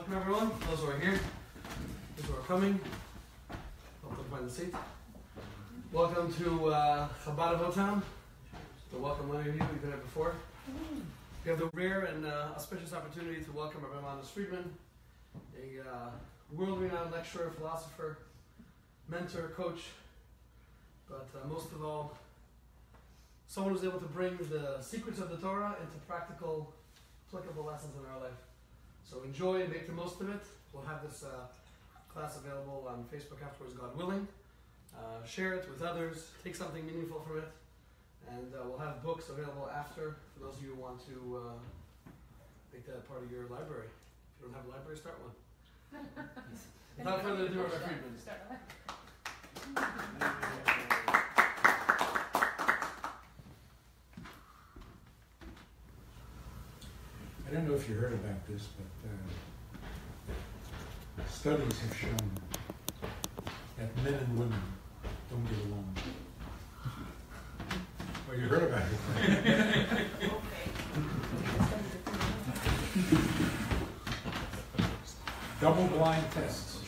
Welcome everyone, those who are here, those who are coming. Hope they'll find a seat. Welcome to Chabad of O-Town. So welcome many of you, you've been here before. We have the rare and auspicious opportunity to welcome Rabbi Manis Friedman, a world-renowned lecturer, philosopher, mentor, coach, but most of all, someone who's able to bring the secrets of the Torah into practical, applicable lessons in our life. So enjoy and make the most of it. We'll have this class available on Facebook afterwards, God willing. Share it with others, take something meaningful from it, and we'll have books available after for those of you who want to make that part of your library. If you don't have a library, start one. Without further ado, Rabbi Friedman. I don't know if you heard about this, but studies have shown that men and women don't get along. Well, you heard about it, right? Double-blind tests.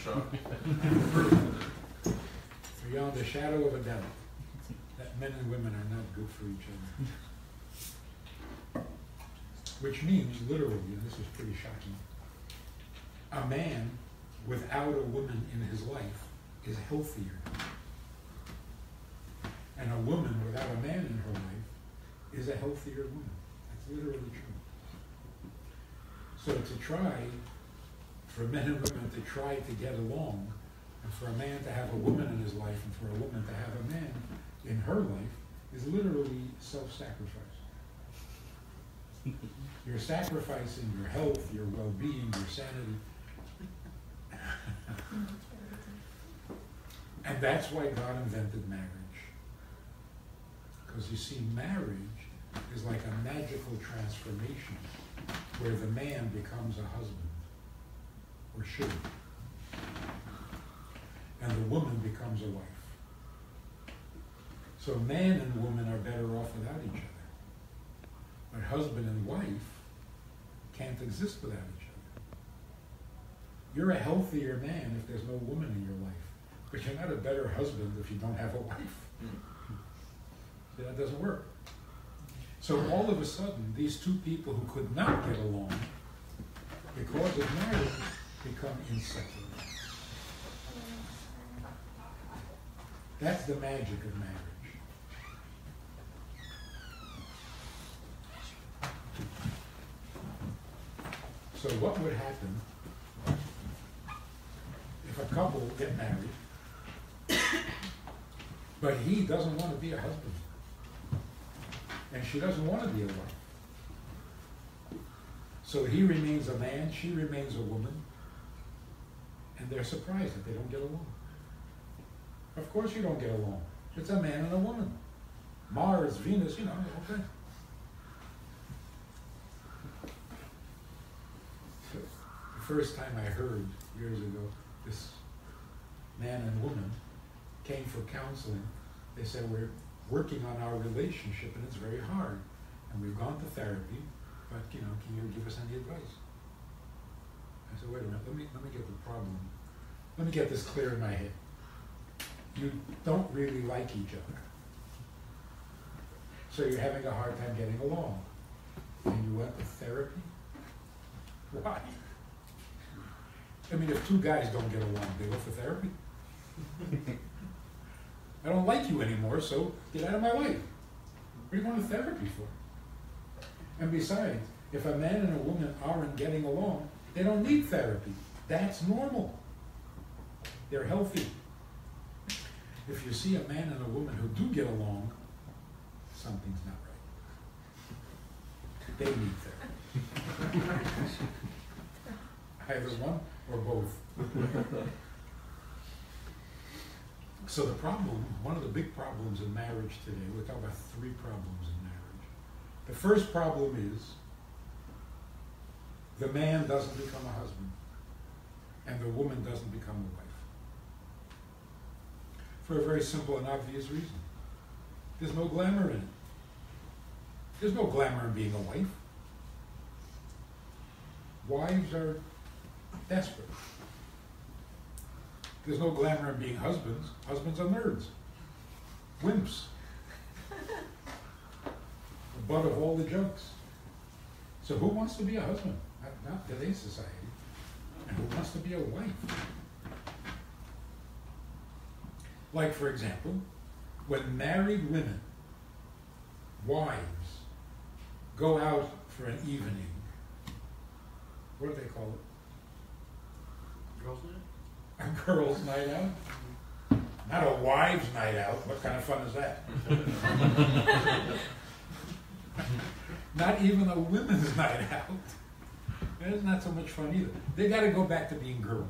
Beyond the shadow of a doubt that men and women are not good for each other. Which means, literally, and this is pretty shocking, a man without a woman in his life is healthier. And a woman without a man in her life is a healthier woman. That's literally true. So to try, for men and women to try to get along, and for a man to have a woman in his life, and for a woman to have a man in her life, is literally self-sacrifice. You're sacrificing your health, your well-being, your sanity. And that's why God invented marriage. Because you see, marriage is like a magical transformation where the man becomes a husband, or should, and the woman becomes a wife. So man and woman are better off without each other. But husband and wife can't exist without each other. You're a healthier man if there's no woman in your life. But you're not a better husband if you don't have a wife. See, that doesn't work. So all of a sudden, these two people who could not get along because of marriage become inseparable. That's the magic of marriage. So what would happen if a couple get married, but he doesn't want to be a husband, and she doesn't want to be a wife? So he remains a man, she remains a woman, and they're surprised that they don't get along. Of course you don't get along. It's a man and a woman. Mars, Venus, okay. The first time I heard, years ago, this man and woman came for counseling. They said, we're working on our relationship and it's very hard. And we've gone to therapy, but can you give us any advice? I said, wait a minute, let me get the problem. Let me get this clear in my head. You don't really like each other. So you're having a hard time getting along. And you went to therapy? Why? I mean, if two guys don't get along, they go for therapy? I don't like you anymore, so get out of my life. What are you going to therapy for? And besides, if a man and a woman aren't getting along, they don't need therapy. That's normal. They're healthy. If you see a man and a woman who do get along, something's not right. They need therapy. Either one or both. So the problem, one of the big problems in marriage today, we're talking about three problems in marriage. The first problem is the man doesn't become a husband and the woman doesn't become a wife. For a very simple and obvious reason. There's no glamour in it. There's no glamour in being a wife. Wives are desperate. There's no glamour in being husbands. Husbands are nerds, wimps, the butt of all the jokes. So who wants to be a husband? Not today's society. And who wants to be a wife? Like, for example, when married women, wives, go out for an evening, what do they call it? Girls' night? A girls' night out? Not a wives' night out. What kind of fun is that? Not even a women's night out. It's not so much fun either. They got to go back to being girls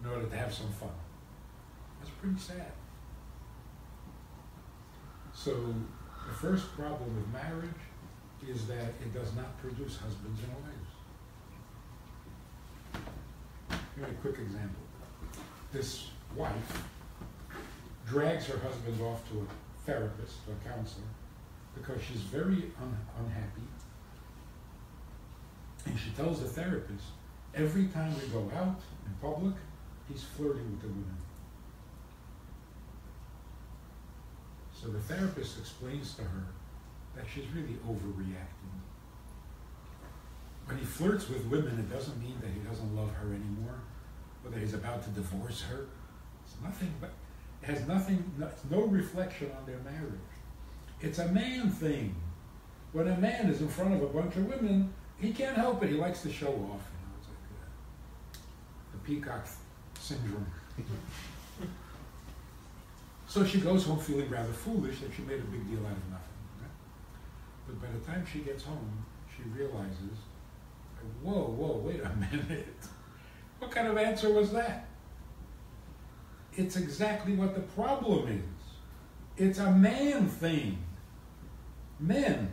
in order to have some fun. That's pretty sad. So the first problem with marriage is that it does not produce husbands and wives. Give me a quick example. This wife drags her husband off to a therapist, to a counselor, because she's very unhappy. And she tells the therapist, every time we go out in public, he's flirting with the women. So the therapist explains to her that she's really overreacting. When he flirts with women, it doesn't mean that he doesn't love her anymore, or that he's about to divorce her. It's nothing but, it has nothing, it's no reflection on their marriage. It's a man thing. When a man is in front of a bunch of women, he can't help it. He likes to show off. You know, it's like the peacock syndrome. So she goes home feeling rather foolish that she made a big deal out of nothing. Right? But by the time she gets home, she realizes, whoa, wait a minute. What kind of answer was that? It's exactly what the problem is. It's a man thing. Men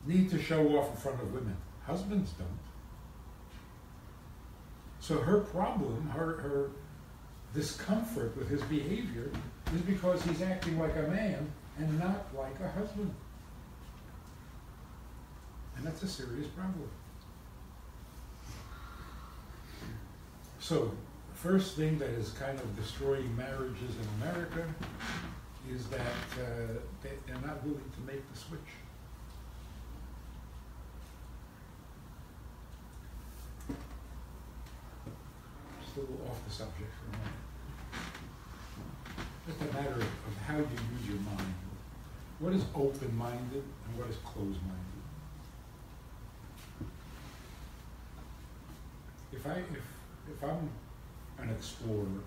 need to show off in front of women. Husbands don't. So her problem, her discomfort with his behavior is because he's acting like a man and not like a husband. And that's a serious problem. So, the first thing that is kind of destroying marriages in America is that they're not willing to make the switch. Just a little off the subject for a moment. Just a matter of how you use your mind. What is open-minded and what is closed-minded? If I'm an explorer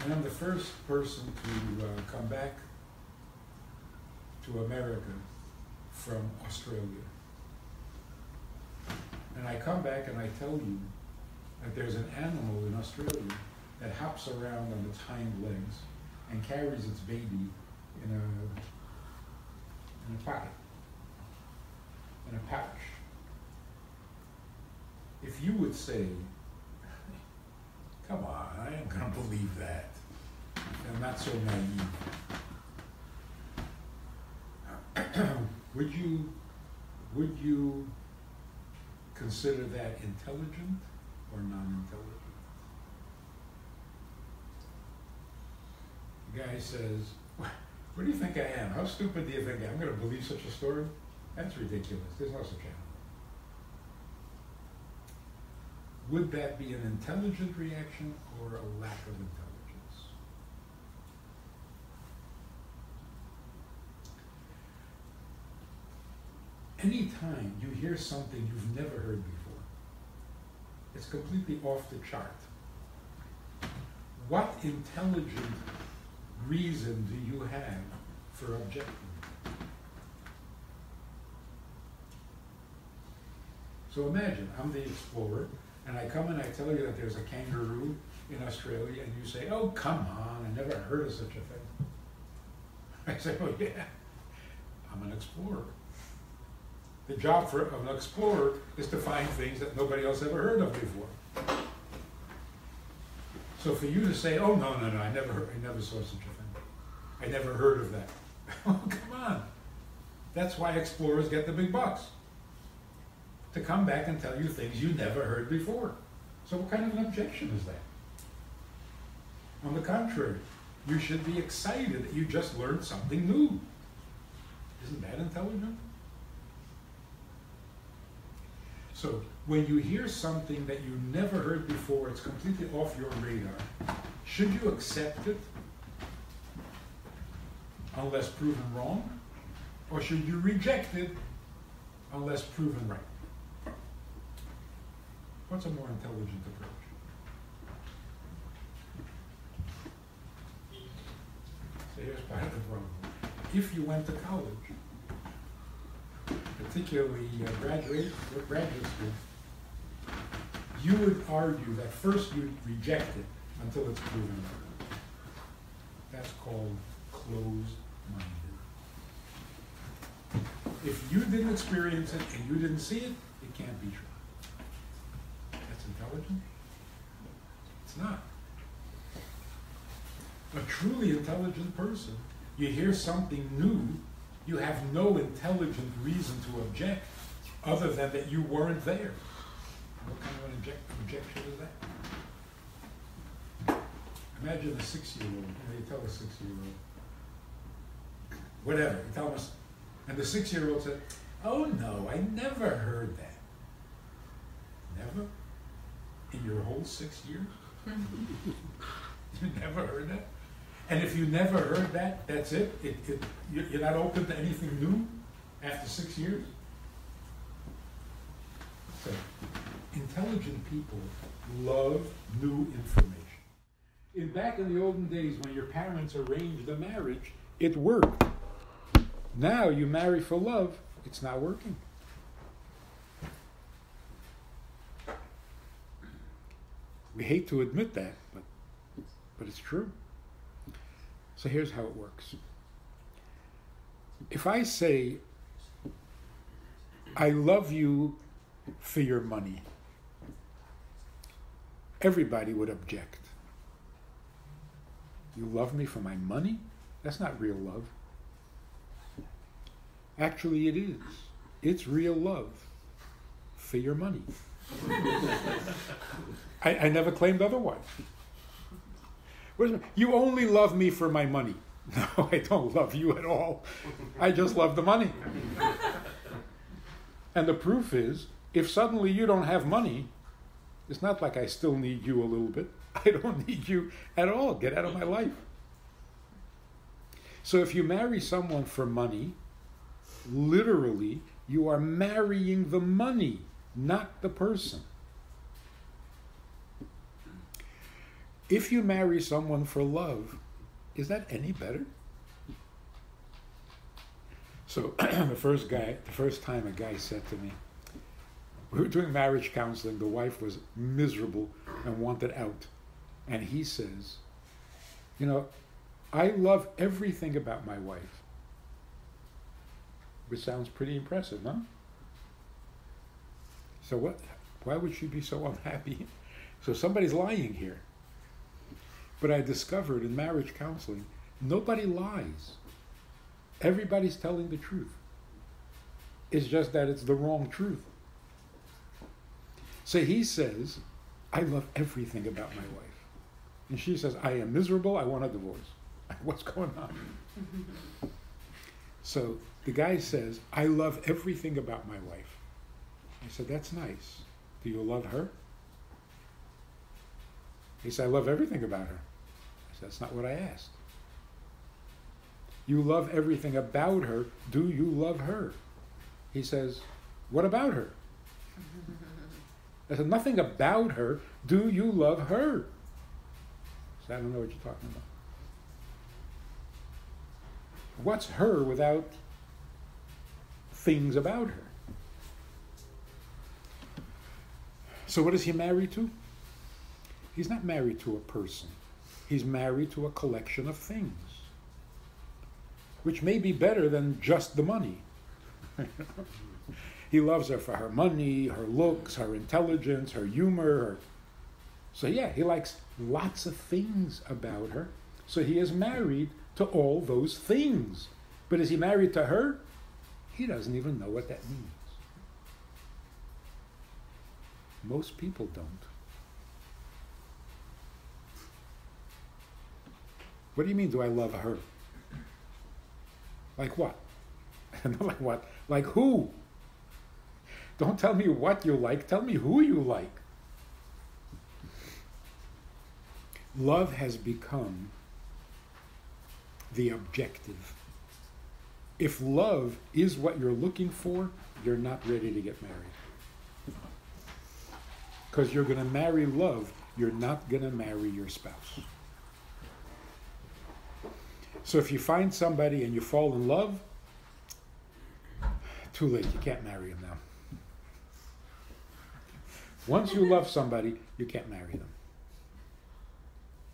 and I'm the first person to come back to America from Australia, and I come back and I tell you that there's an animal in Australia that hops around on its hind legs and carries its baby in a pocket, in a pouch. If you would say, come on, I ain't gonna believe that. I'm not so naive. Would you consider that intelligent or non-intelligent? The guy says, what do you think I am? How stupid do you think I am? I'm gonna believe such a story? That's ridiculous. There's no such animal. Would that be an intelligent reaction or a lack of intelligence? Anytime you hear something you've never heard before, it's completely off the chart. What intelligent reason do you have for objecting? So imagine, I'm the explorer, and I come and I tell you that there's a kangaroo in Australia, and you say, oh, come on, I never heard of such a thing. I say, oh, yeah, I'm an explorer. The job of an explorer is to find things that nobody else ever heard of before. So for you to say, oh, no, I never saw such a thing. I never heard of that. Oh, come on. That's why explorers get the big bucks. to come back and tell you things you never heard before. So what kind of an objection is that? On the contrary, you should be excited that you just learned something new. Isn't that intelligent? So when you hear something that you never heard before, it's completely off your radar, should you accept it unless proven wrong? Or should you reject it unless proven right? What's a more intelligent approach? So here's part of the problem. If you went to college, particularly graduate school, you would argue that first you'd reject it until it's proven right. That's called closed-minded. If you didn't experience it and you didn't see it, it can't be true. That's intelligent? It's not. A truly intelligent person, you hear something new, you have no intelligent reason to object other than that you weren't there. What kind of an objection is that? Imagine a 6-year-old, you tell a 6-year-old, whatever, you tell us, and the 6-year-old said, oh no, I never heard that. Never? In your whole 6 years? You never heard that? And if you never heard that, that's it? You're not open to anything new after 6 years? So, intelligent people love new information. Back in the olden days when your parents arranged a marriage, it worked. Now you marry for love, it's not working. We hate to admit that, but it's true. So here's how it works. If I say, I love you for your money, everybody would object. You love me for my money? That's not real love. Actually, it is. It's real love for your money. I never claimed otherwise. You only love me for my money. No, I don't love you at all. I just love the money. And the proof is, if suddenly you don't have money, it's not like I still need you a little bit. I don't need you at all. Get out of my life. So if you marry someone for money, literally, you are marrying the money, not the person. If you marry someone for love, is that any better? So the first time a guy said to me, we were doing marriage counseling, the wife was miserable and wanted out. And he says, I love everything about my wife. Which sounds pretty impressive, huh? So what? Why would she be so unhappy? So somebody's lying here. But I discovered in marriage counseling, nobody lies. Everybody's telling the truth. It's just that it's the wrong truth. So he says, I love everything about my wife. And she says, I am miserable, I want a divorce. What's going on? So the guy says, I love everything about my wife. I said, that's nice. Do you love her? He said, I love everything about her. I said, that's not what I asked. You love everything about her. Do you love her? He says, what about her? I said, nothing about her. Do you love her? I said, I don't know what you're talking about. What's her without things about her? So what is he married to? He's not married to a person. He's married to a collection of things, which may be better than just the money. He loves her for her money, her looks, her intelligence, her humor. So yeah, he likes lots of things about her. So he is married to all those things. But is he married to her? He doesn't even know what that means. Most people don't. What do you mean, do I love her? Like what? Like what? Like who? Don't tell me what you like, tell me who you like. Love has become the objective. If love is what you're looking for, you're not ready to get married. Because you're going to marry love, you're not going to marry your spouse. So if you find somebody and you fall in love, too late, you can't marry him now. Once you love somebody, you can't marry them.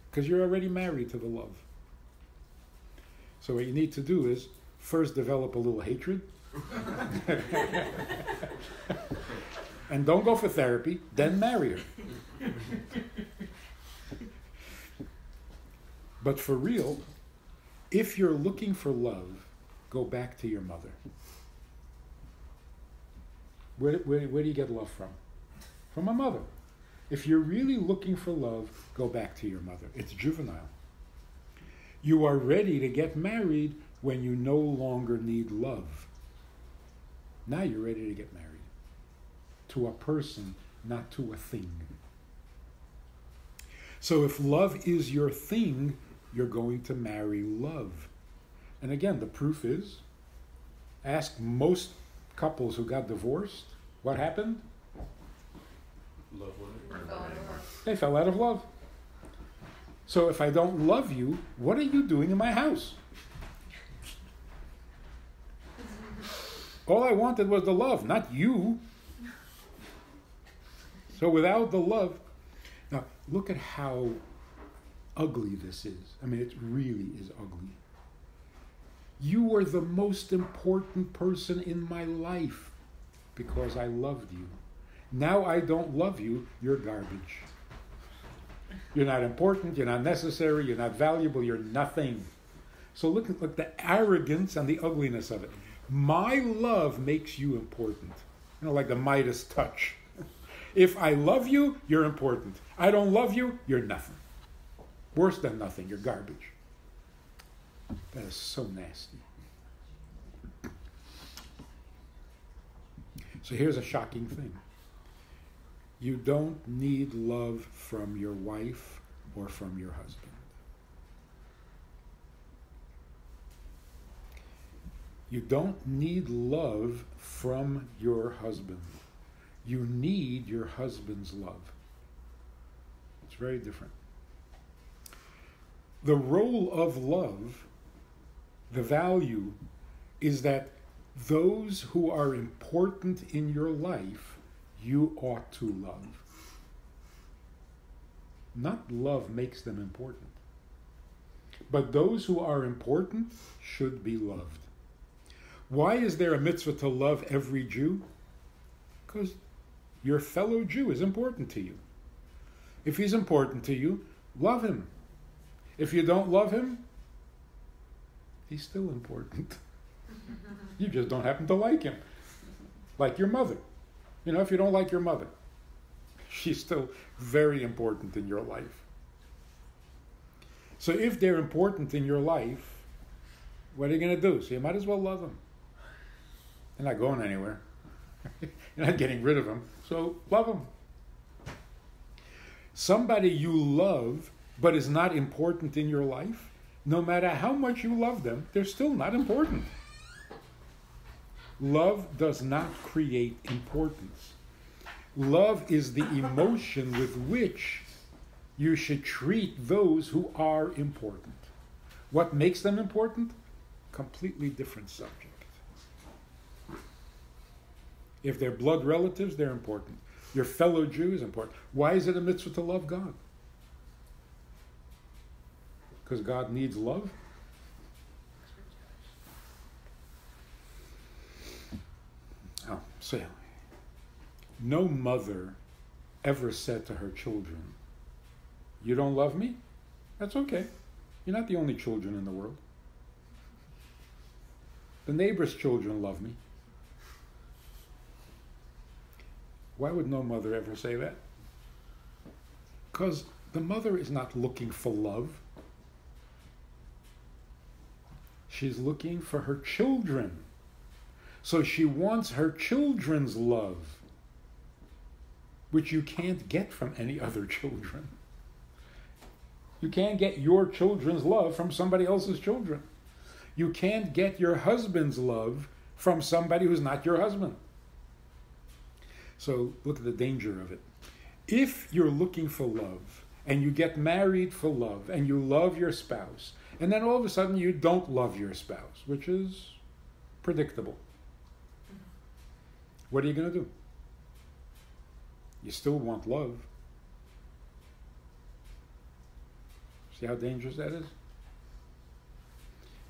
Because you're already married to the love. So what you need to do is first develop a little hatred. And don't go for therapy, then marry her. But for real, if you're looking for love, go back to your mother. Where do you get love from? From a mother. If you're really looking for love, go back to your mother. It's juvenile. You are ready to get married when you no longer need love. Now you're ready to get married. To a person, not to a thing. So if love is your thing, you're going to marry love. And again, the proof is, ask most couples who got divorced, what happened? Love They fell out of love. So if I don't love you, what are you doing in my house? All I wanted was the love, not you. So without the love, now look at how ugly this is. I mean, it really is ugly. You were the most important person in my life because I loved you. Now I don't love you, you're garbage. You're not important, you're not necessary, you're not valuable, you're nothing. So look at the arrogance and the ugliness of it. My love makes you important. You know, like the Midas touch. If I love you, you're important. I don't love you, you're nothing. Worse than nothing, you're garbage. That is so nasty. So here's a shocking thing. You don't need love from your wife or from your husband. You don't need love from your husband. You need your husband's love. It's very different. The role of love, the value, is that those who are important in your life, you ought to love. Not love makes them important. But those who are important should be loved. Why is there a mitzvah to love every Jew? Because your fellow Jew is important to you. If he's important to you, love him. If you don't love him, he's still important. You just don't happen to like him. Like your mother. You know, if you don't like your mother, she's still very important in your life. So if they're important in your life, what are you going to do? So you might as well love them. They're not going anywhere. You're not getting rid of them. So love them. Somebody you love but is not important in your life, no matter how much you love them, they're still not important. Love does not create importance. Love is the emotion with which you should treat those who are important. What makes them important? Completely different subject. If they're blood relatives, they're important. Your fellow Jew is important. Why is it a mitzvah to love God? Because God needs love? Oh, so no mother ever said to her children, "You don't love me? That's okay. You're not the only children in the world. The neighbor's children love me." Why would no mother ever say that? Because the mother is not looking for love. She's looking for her children. So she wants her children's love, which you can't get from any other children. You can't get your children's love from somebody else's children. You can't get your husband's love from somebody who's not your husband. So look at the danger of it. If you're looking for love, and you get married for love, and you love your spouse, and then all of a sudden you don't love your spouse, which is predictable, what are you going to do? You still want love. See how dangerous that is?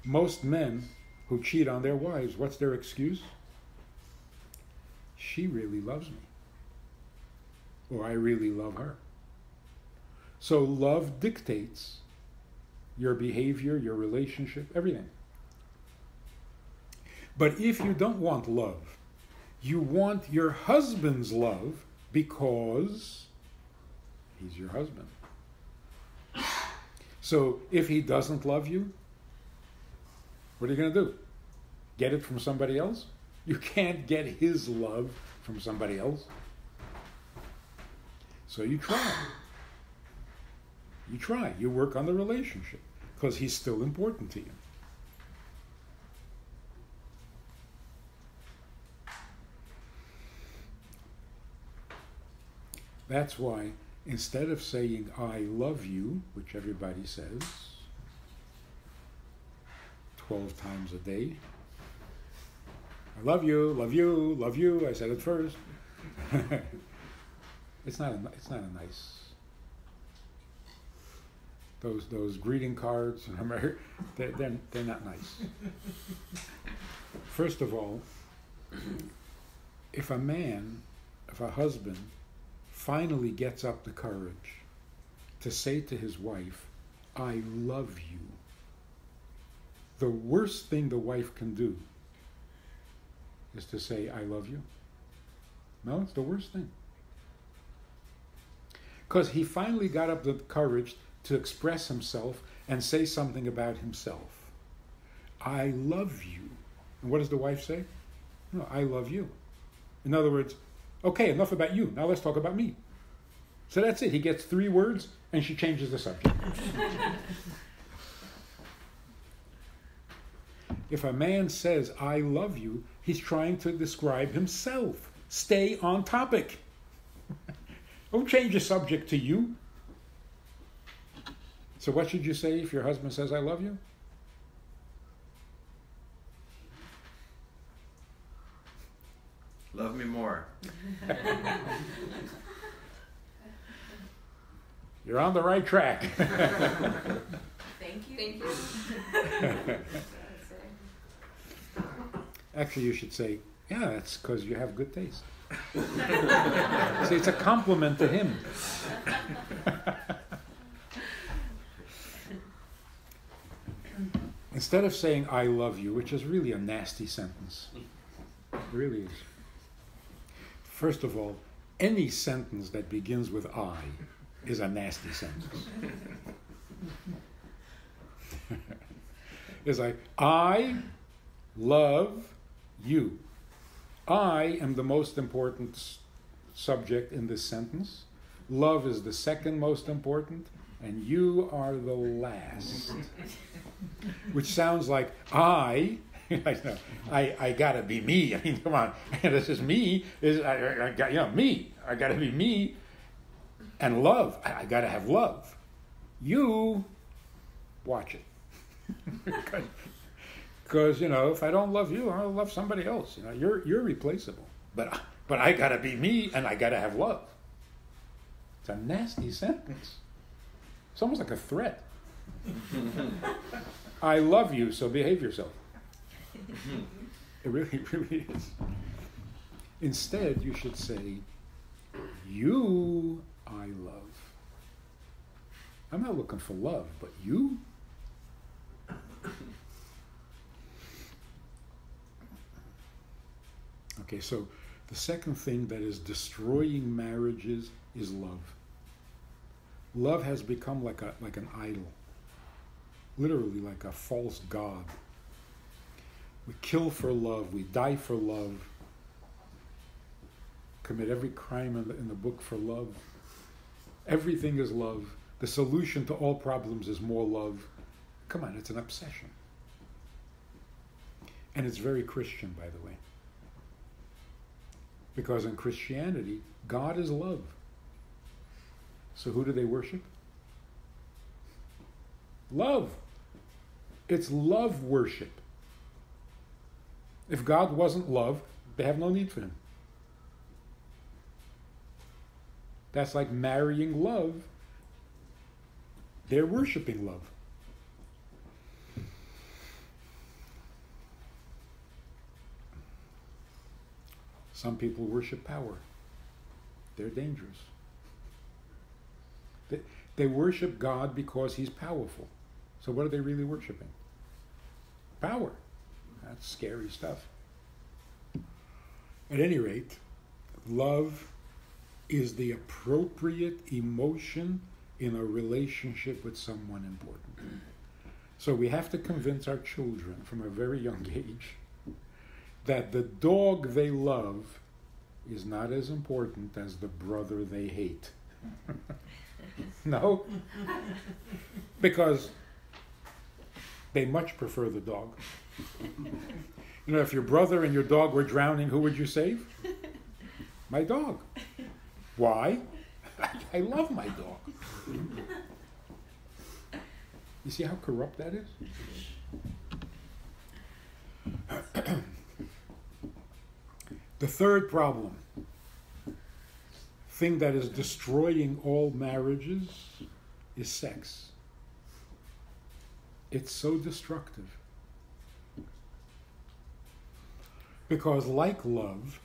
Most men who cheat on their wives, what's their excuse? She really loves me. Or I really love her. So love dictates your behavior, your relationship, everything. But if you don't want love, you want your husband's love because he's your husband. So if he doesn't love you, what are you going to do? Get it from somebody else? You can't get his love from somebody else. So you try. You try. You work on the relationship because he's still important to you. That's why instead of saying, I love you, which everybody says 12 times a day, I love you, love you, love you, I said it first. It's not a nice. Those greeting cards in America, they're not nice. First of all, if a husband finally gets up the courage to say to his wife, I love you, the worst thing the wife can do is to say, I love you. No, it's the worst thing. Because he finally got up the courage to express himself and say something about himself. I love you. And what does the wife say? No, I love you. In other words, okay, enough about you. Now let's talk about me. So that's it. He gets 3 words and she changes the subject. If a man says, I love you, he's trying to describe himself. Stay on topic. Don't change the subject to you. So what should you say if your husband says, I love you? Love me more. You're on the right track. Thank you. Thank you. Actually, you should say, yeah, that's because you have good taste. See, it's a compliment to him. Instead of saying, I love you, which is really a nasty sentence. It really is. First of all, any sentence that begins with I is a nasty sentence. It's like, I love you. I am the most important subject in this sentence. Love is the second most important, and you are the last. Which sounds like I gotta be me. I mean, come on, this is me. I got me. I gotta be me. And love, I gotta have love. You, watch it. Because if I don't love you, I'll love somebody else. You're replaceable. But I gotta be me, and I gotta have love. It's a nasty sentence. It's almost like a threat. I love you, so behave yourself. It really is. Instead, you should say, you I love. I'm not looking for love, but you? Okay, so The second thing that is destroying marriages is love. Love has become like an idol, literally like a false god. We kill for love, we die for love, commit every crime in the book for love. Everything is love. The solution to all problems is more love. Come on, it's an obsession. And it's very Christian, by the way. Because in Christianity, God is love. So who do they worship? Love. It's love worship. If God wasn't love, they have no need for him. That's like marrying love. They're worshiping love. Some people worship power. They're dangerous. They worship God because he's powerful. So what are they really worshiping? Power. That's scary stuff. At any rate, love is the appropriate emotion in a relationship with someone important. So we have to convince our children from a very young age that the dog they love is not as important as the brother they hate. No? Because they much prefer the dog. You know, if your brother and your dog were drowning, who would you save? My dog. Why? I love my dog. You see how corrupt that is? The third problem, thing that is destroying all marriages, is sex. It's so destructive. Because like love,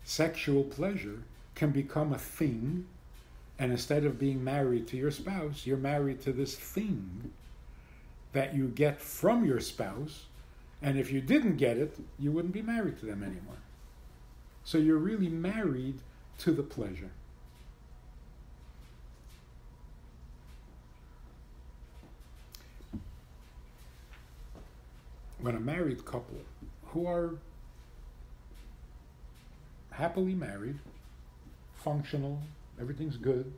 sexual pleasure can become a thing, and instead of being married to your spouse, you're married to this thing that you get from your spouse, and if you didn't get it, you wouldn't be married to them anymore. So you're really married to the pleasure. When a married couple who are happily married, functional, everything's good,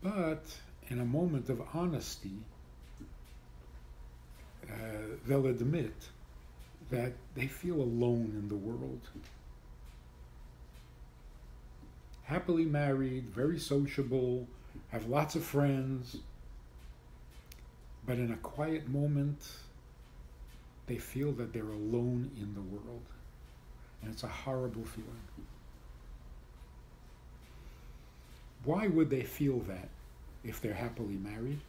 but in a moment of honesty, they'll admit that they feel alone in the world. Happily married, very sociable, have lots of friends, but in a quiet moment, they feel that they're alone in the world. And it's a horrible feeling. Why would they feel that if they're happily married?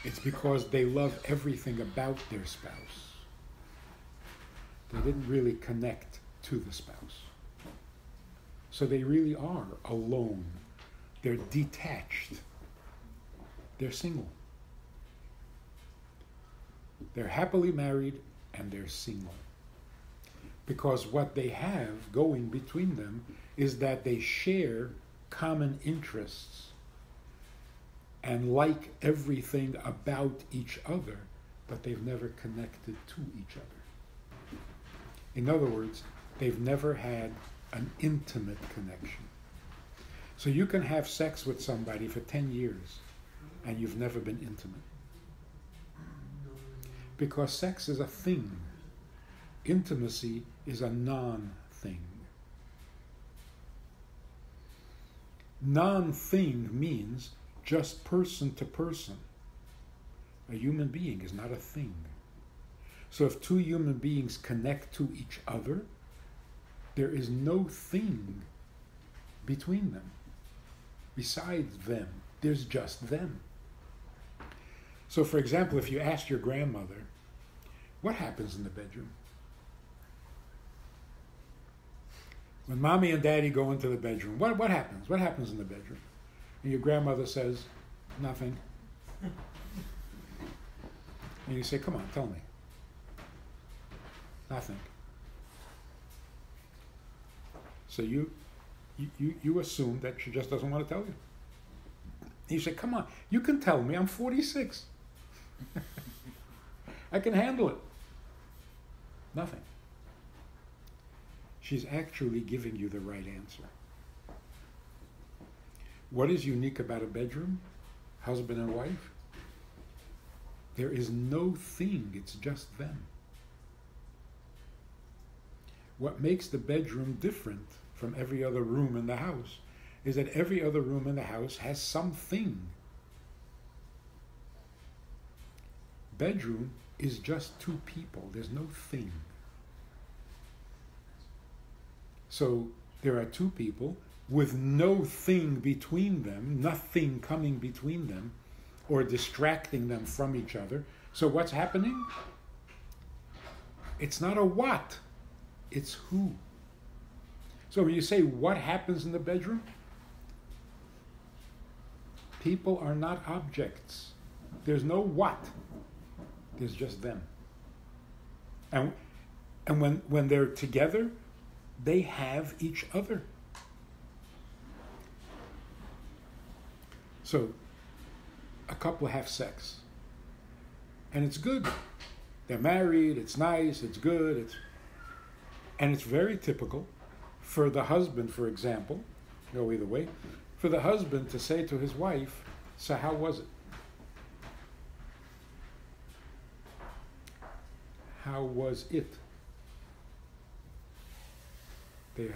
It's because they love everything about their spouse. They didn't really connect to the spouse. So they really are alone. They're detached. They're single. They're happily married and they're single. Because what they have going between them is that they share common interests and like everything about each other, but they've never connected to each other. In other words, they've never had an intimate connection. So you can have sex with somebody for 10 years and you've never been intimate. Because sex is a thing. Intimacy is a non-thing. Non-thing means just person to person. A human being is not a thing. So if two human beings connect to each other, there is no thing between them. Besides them, there's just them. So for example, if you asked your grandmother, what happens in the bedroom? When mommy and daddy go into the bedroom, what happens? What happens in the bedroom? And your grandmother says, nothing. And you say, come on, tell me. Nothing. So you assume that she just doesn't want to tell you. You say, come on, you can tell me, I'm 46. I can handle it. Nothing. She's actually giving you the right answer. What is unique about a bedroom, husband and wife? There is no thing, it's just them. What makes the bedroom different from every other room in the house is that every other room in the house has something. Bedroom is just two people, there's no thing. So there are two people with no thing between them, nothing coming between them or distracting them from each other. So what's happening? It's not a what, it's who. So when you say what happens in the bedroom, people are not objects. There's no what, there's just them. And when they're together, they have each other. So a couple have sex, and it's good. They're married, it's nice, it's good, and it's very typical for the husband, for example, go either way, for the husband to say to his wife, so how was it? How was it? They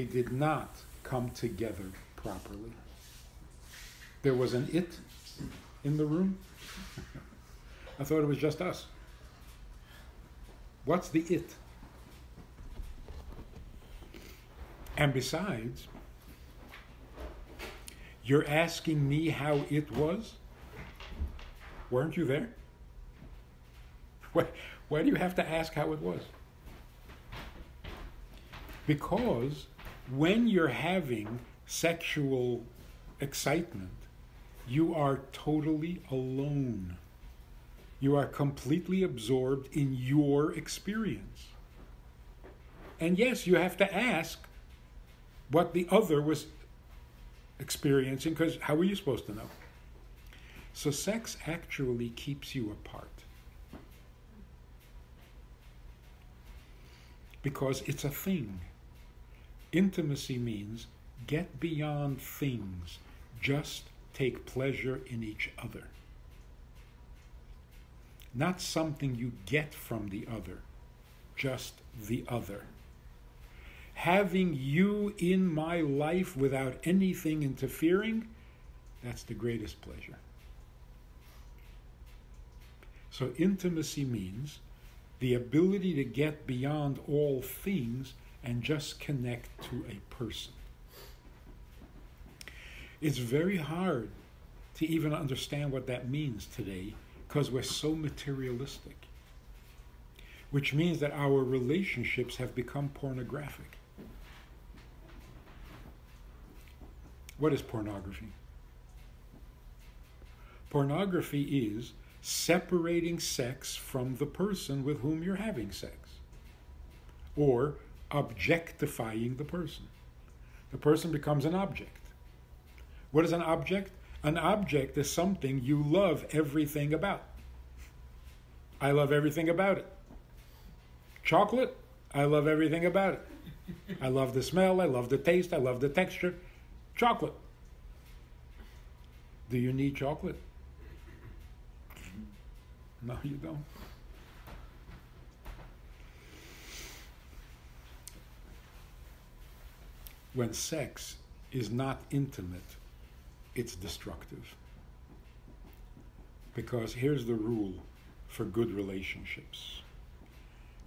did not come together properly. There was an it in the room. I thought it was just us. What's the it? And besides, you're asking me how it was? Weren't you there? Why do you have to ask how it was? Because when you're having sexual excitement, you are totally alone. You are completely absorbed in your experience. And yes, you have to ask what the other was experiencing, because how are you supposed to know? So sex actually keeps you apart. Because it's a thing. Intimacy means get beyond things. Just take pleasure in each other. Not something you get from the other, just the other. Having you in my life without anything interfering, that's the greatest pleasure. So intimacy means the ability to get beyond all things and just connect to a person. It's very hard to even understand what that means today because we're so materialistic, which means that our relationships have become pornographic. What is pornography? Pornography is separating sex from the person with whom you're having sex, or objectifying the person. The person becomes an object. What is an object? An object is something you love everything about. I love everything about it. Chocolate, I love everything about it. I love the smell, I love the taste, I love the texture. Chocolate. Do you need chocolate? No, you don't. When sex is not intimate, it's destructive. Because here's the rule for good relationships.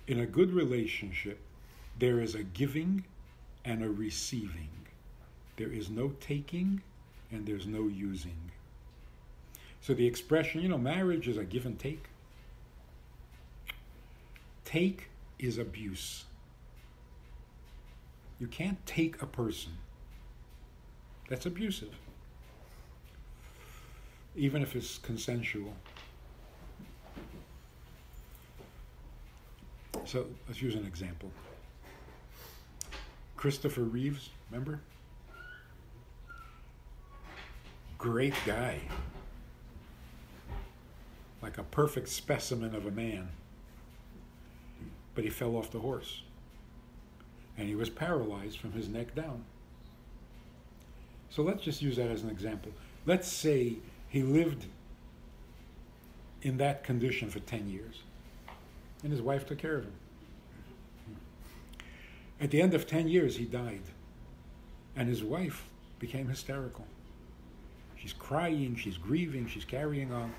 In a good relationship, there is a giving and a receiving. There is no taking and there's no using. So the expression, marriage is a give and take. Take is abuse. You can't take a person. That's abusive. Even if it's consensual. So let's use an example. Christopher Reeves, remember? Great guy. Like a perfect specimen of a man. But he fell off the horse. And he was paralyzed from his neck down. So let's just use that as an example. Let's say he lived in that condition for 10 years. And his wife took care of him. At the end of 10 years, he died. And his wife became hysterical. She's crying, she's grieving, she's carrying on.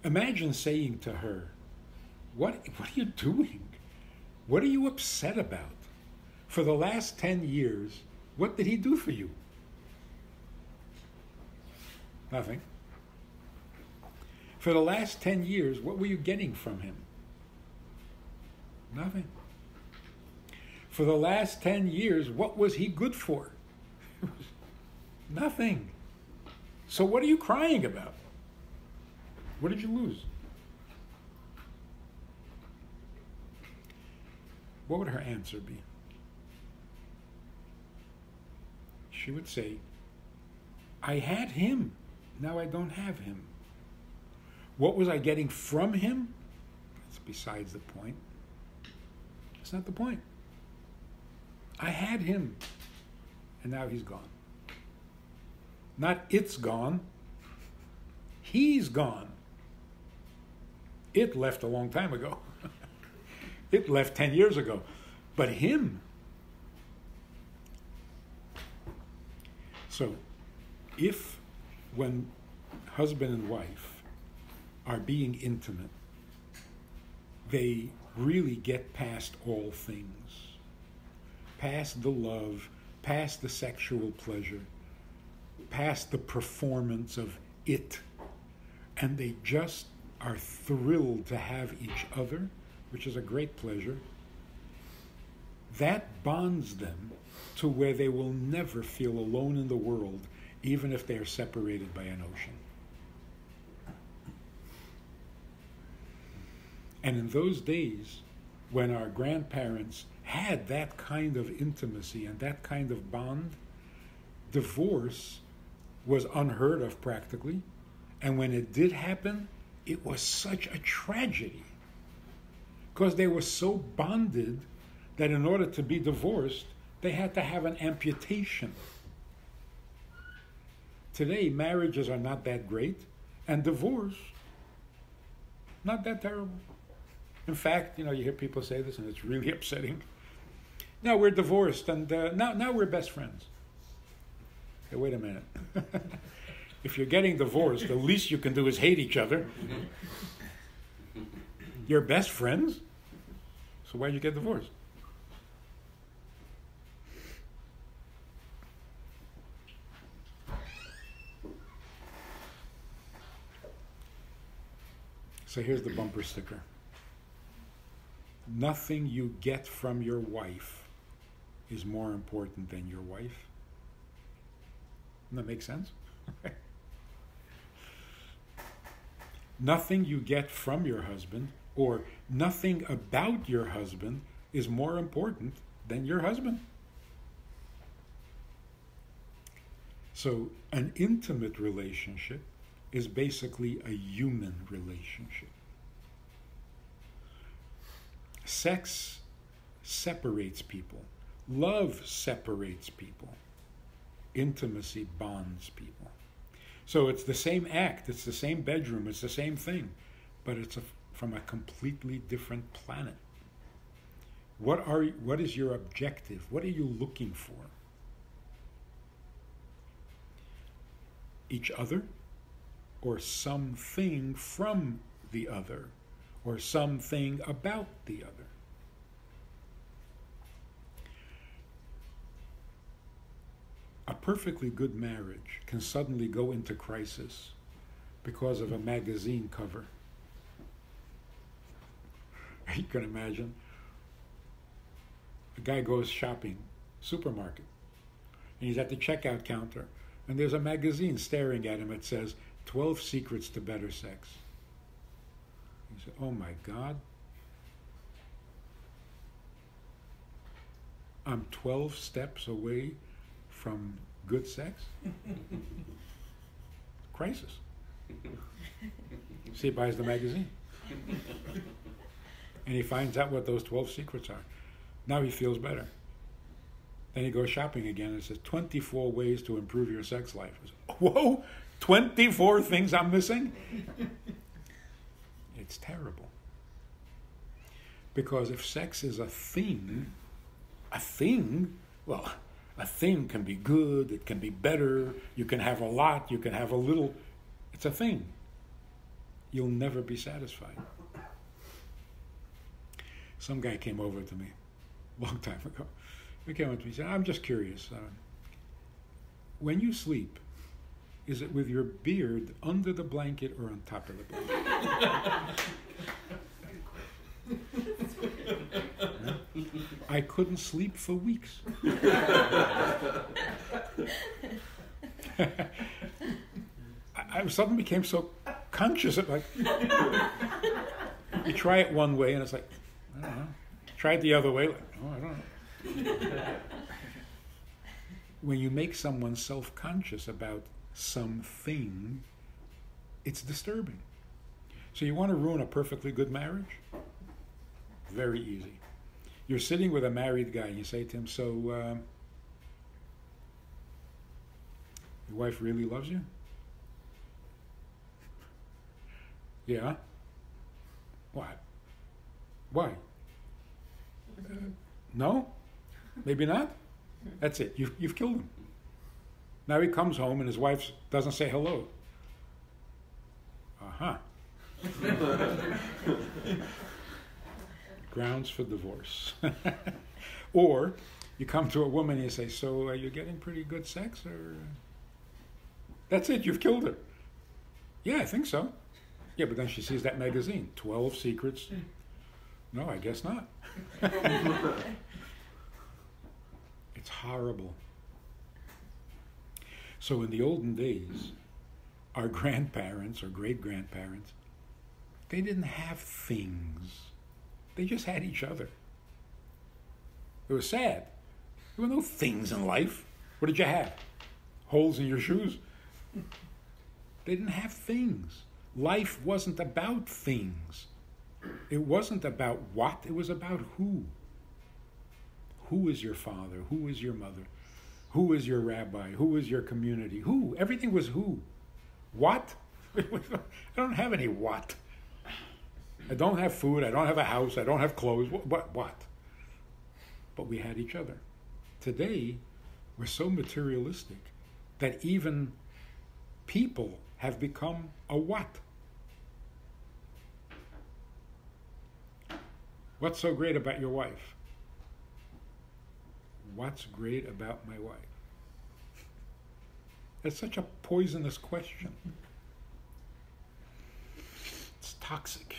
Imagine saying to her, what are you doing? What are you upset about? For the last 10 years, what did he do for you? Nothing. For the last 10 years, what were you getting from him? Nothing. For the last 10 years, what was he good for? Nothing. So what are you crying about? What did you lose? What would her answer be? She would say, I had him, now I don't have him. What was I getting from him? That's besides the point. That's not the point. I had him, and now he's gone. Not it's gone, he's gone. It left a long time ago. It left 10 years ago. But him. So, if when husband and wife are being intimate, they really get past all things, past the love, past the sexual pleasure, past the performance of it, and they just are thrilled to have each other, which is a great pleasure, that bonds them to where they will never feel alone in the world, even if they are separated by an ocean. And in those days, when our grandparents had that kind of intimacy and that kind of bond, divorce was unheard of practically. And when it did happen, it was such a tragedy. Because they were so bonded that in order to be divorced, they had to have an amputation. Today, marriages are not that great, and divorce, not that terrible. In fact, you hear people say this, and it's really upsetting. No, we're divorced, and now we're best friends. Okay, wait a minute. If you're getting divorced, the least you can do is hate each other. You're best friends? So why'd you get divorced? So here's the bumper sticker. Nothing you get from your wife is more important than your wife. Doesn't that make sense? Nothing you get from your husband or nothing about your husband is more important than your husband. So an intimate relationship is basically a human relationship. Sex separates people. Love separates people. Intimacy bonds people. So it's the same act, it's the same bedroom, it's the same thing, but it's from a completely different planet. What is your objective? What are you looking for? Each other, or something from the other, or something about the other? A perfectly good marriage can suddenly go into crisis because of a magazine cover. You can imagine. A guy goes shopping, supermarket, and he's at the checkout counter, and there's a magazine staring at him that says, 12 Secrets to Better Sex. He said, oh my God. I'm 12 steps away from good sex? Crisis. So he buys the magazine. And he finds out what those 12 secrets are. Now he feels better. Then he goes shopping again and it says 24 ways to improve your sex life. Says, whoa, 24 things I'm missing? It's terrible. Because if sex is a thing, well, a thing can be good, it can be better, you can have a lot, you can have a little. It's a thing. You'll never be satisfied. Some guy came over to me a long time ago. He came over to me and said, I'm just curious. When you sleep, is it with your beard under the blanket or on top of the blanket? No? I couldn't sleep for weeks. I suddenly became so conscious of like, you try it one way and it's like, I don't know. Try it the other way, like, oh, I don't know. When you make someone self-conscious about something, it's disturbing. So you want to ruin a perfectly good marriage? Very easy. You're sitting with a married guy and you say to him, so, your wife really loves you? Yeah? What? Why? No? Maybe not? That's it. You've killed him. Now he comes home and his wife doesn't say hello. Uh-huh. Grounds for divorce. Or you come to a woman and you say, so are you getting pretty good sex? Or that's it, you've killed her. Yeah, I think so. Yeah, but then she sees that magazine, 12 Secrets. No, I guess not. It's horrible. So in the olden days, our grandparents or great-grandparents, they didn't have things. They just had each other. It was sad. There were no things in life. What did you have? Holes in your shoes? They didn't have things. Life wasn't about things. It wasn't about what, it was about who. Who is your father? Who is your mother? Who is your rabbi? Who is your community? Who? Everything was who. What? I don't have any what. I don't have food, I don't have a house, I don't have clothes. What? But we had each other. Today, we're so materialistic that even people have become a what. What's so great about your wife? What's great about my wife? That's such a poisonous question. It's toxic.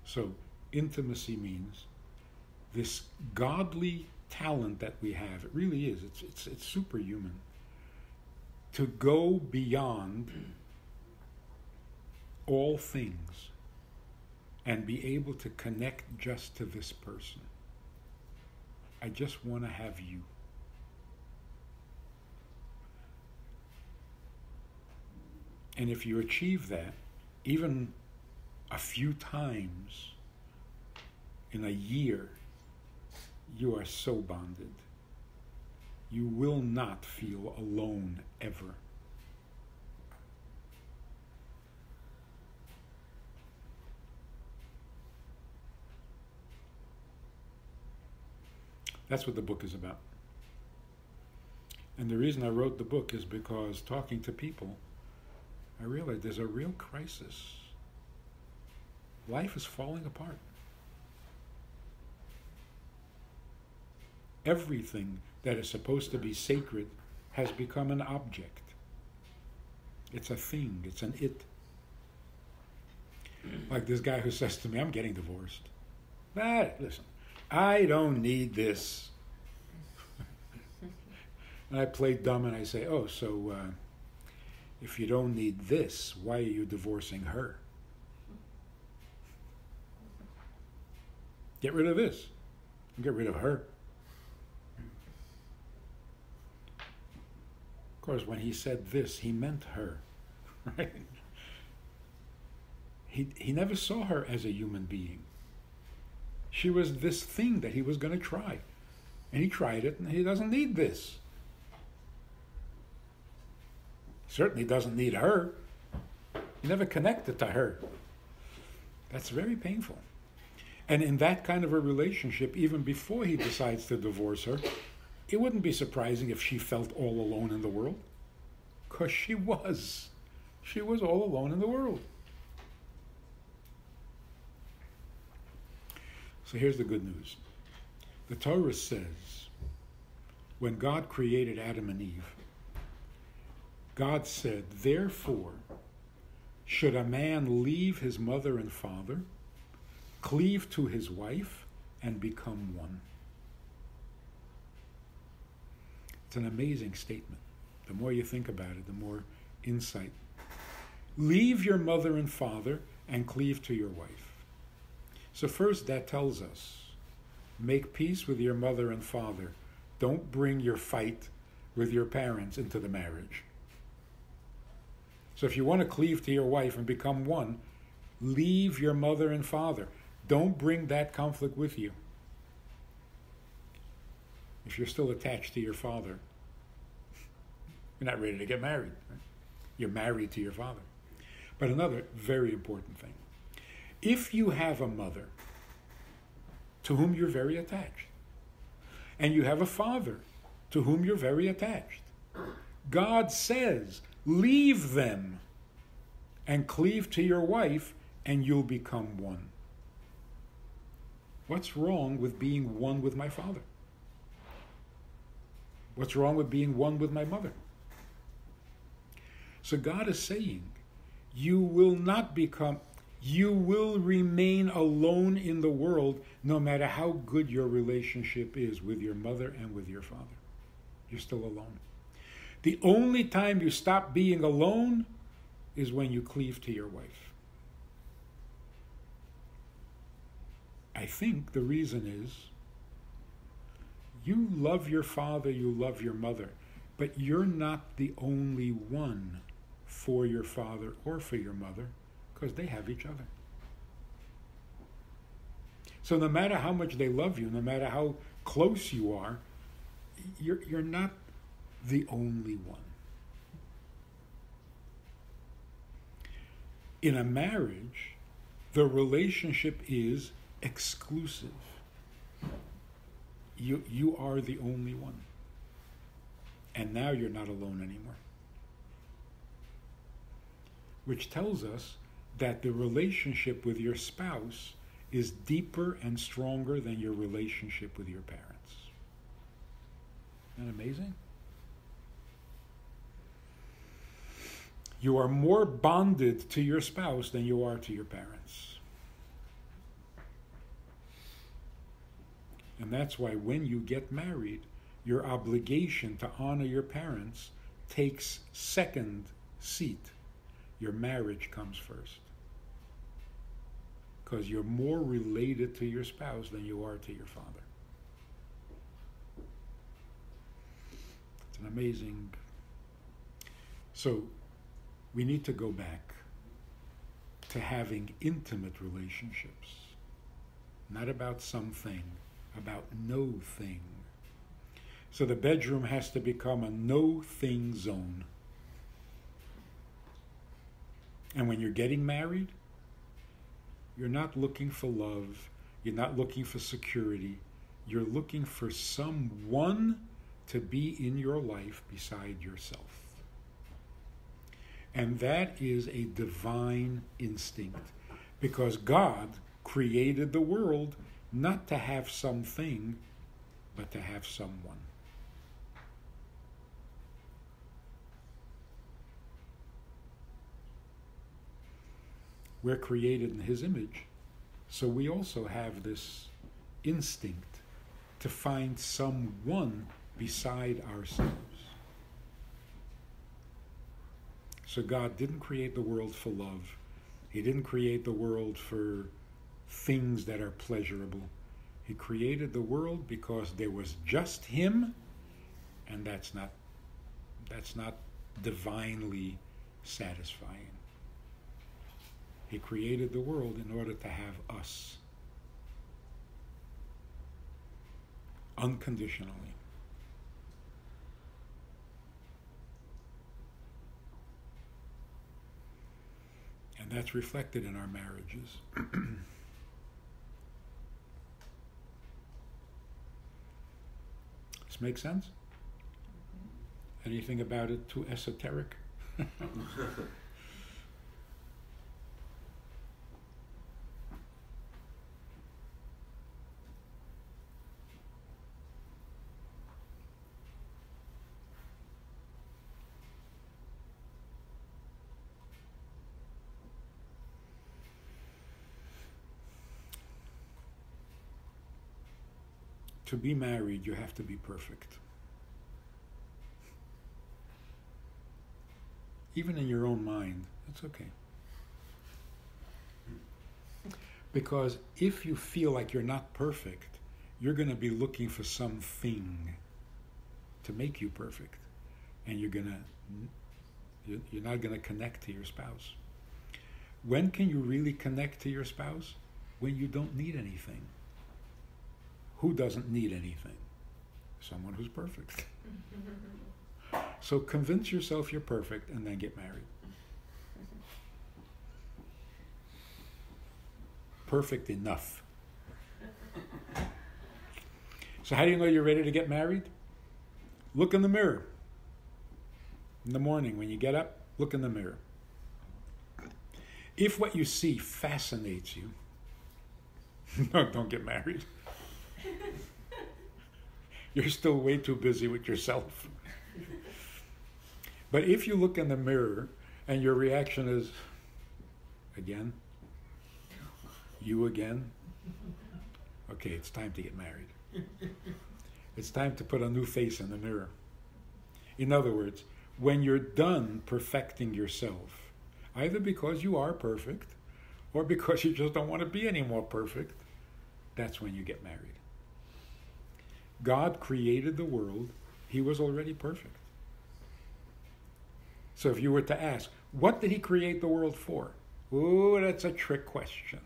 So intimacy means this godly talent that we have. It really is. It's superhuman. To go beyond all things and be able to connect just to this person. I just want to have you. And if you achieve that, even a few times in a year, you are so bonded. You will not feel alone ever. That's what the book is about. And the reason I wrote the book is because talking to people, I realized there's a real crisis. Life is falling apart. Everything that is supposed to be sacred has become an object. It's a thing, it's an it. Like this guy who says to me, I'm getting divorced. Listen, I don't need this. And I play dumb and I say, oh, so if you don't need this, why are you divorcing her? Get rid of this. Get rid of her. Of course, when he said this, he meant her. Right? He never saw her as a human being. She was this thing that he was going to try. And he tried it, and he doesn't need this. Certainly doesn't need her. He never connected to her. That's very painful. And in that kind of a relationship, even before he decides to divorce her, it wouldn't be surprising if she felt all alone in the world. Because she was. She was all alone in the world. So here's the good news. The Torah says, when God created Adam and Eve, God said, therefore, should a man leave his mother and father, cleave to his wife, and become one. It's an amazing statement. The more you think about it, the more insight. Leave your mother and father and cleave to your wife. So first, that tells us, make peace with your mother and father. Don't bring your fight with your parents into the marriage. So if you want to cleave to your wife and become one, leave your mother and father. Don't bring that conflict with you. If you're still attached to your father, you're not ready to get married. Right? You're married to your father. But another very important thing. If you have a mother to whom you're very attached, and you have a father to whom you're very attached, God says, leave them and cleave to your wife, and you'll become one. What's wrong with being one with my father? What's wrong with being one with my mother? So God is saying, you will remain alone in the world no matter how good your relationship is with your mother and with your father. You're still alone. The only time you stop being alone is when you cleave to your wife. I think the reason is you love your father, you love your mother, but you're not the only one for your father or for your mother, because they have each other. So no matter how much they love you, no matter how close you are, you're not the only one. In a marriage, the relationship is exclusive. You are the only one. And now you're not alone anymore. Which tells us that the relationship with your spouse is deeper and stronger than your relationship with your parents. Isn't that amazing? You are more bonded to your spouse than you are to your parents. And that's why when you get married, your obligation to honor your parents takes second seat. Your marriage comes first. Because you're more related to your spouse than you are to your father. It's an amazing... So, we need to go back to having intimate relationships. Not about something, about no thing. So the bedroom has to become a no-thing zone. And when you're getting married, you're not looking for love, you're not looking for security, you're looking for someone to be in your life beside yourself. And that is a divine instinct, because God created the world not to have something, but to have someone. We're created in His image, so we also have this instinct to find someone beside ourselves. So God didn't create the world for love. He didn't create the world for things that are pleasurable. He created the world because there was just him, and that's not divinely satisfying. He created the world in order to have us unconditionally. And that's reflected in our marriages. This makes sense? Anything about it too esoteric? To be married, you have to be perfect. Even in your own mind, it's okay. Because if you feel like you're not perfect, you're going to be looking for something to make you perfect. And you're not going to connect to your spouse. When can you really connect to your spouse? When you don't need anything. Who doesn't need anything? Someone who's perfect. So convince yourself you're perfect and then get married. Perfect enough. So how do you know you're ready to get married? Look in the mirror. In the morning when you get up, look in the mirror. If what you see fascinates you, no, don't get married. You're still way too busy with yourself. But if you look in the mirror and your reaction is, again? You again? Okay, it's time to get married. It's time to put a new face in the mirror. In other words, when you're done perfecting yourself, either because you are perfect or because you just don't want to be any more perfect, that's when you get married. God created the world. He was already perfect. So if you were to ask, what did he create the world for? Oh, that's a trick question.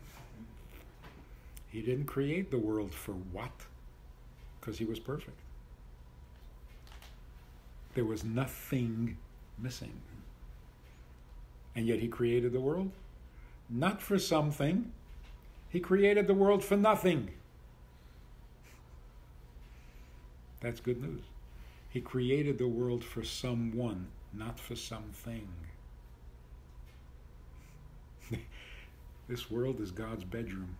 He didn't create the world for what? Because he was perfect. There was nothing missing. And yet he created the world? Not for something. He created the world for nothing. That's good news. He created the world for someone, not for something. This world is God's bedroom.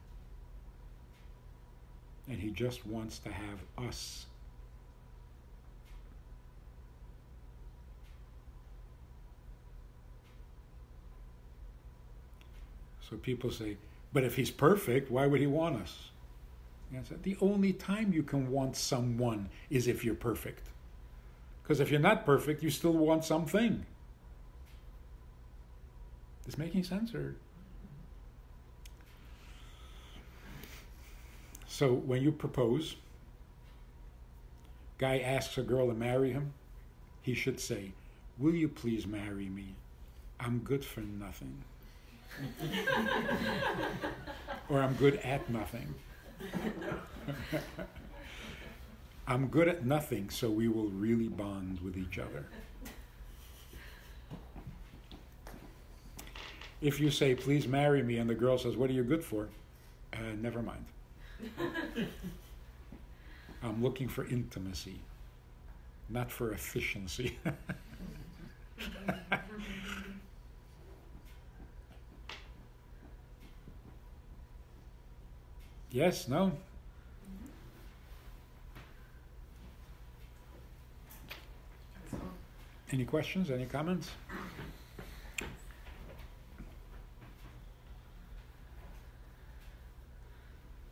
And he just wants to have us. So people say, but if he's perfect, why would he want us? The only time you can want someone is if you're perfect. Because if you're not perfect, you still want something. Is this making sense? Or? So when you propose, guy asks a girl to marry him, he should say, will you please marry me? I'm good for nothing. Or I'm good at nothing. I'm good at nothing, so we will really bond with each other. If you say, please marry me, and the girl says, what are you good for? Never mind. I'm looking for intimacy, not for efficiency. Yes, no? Any questions, any comments?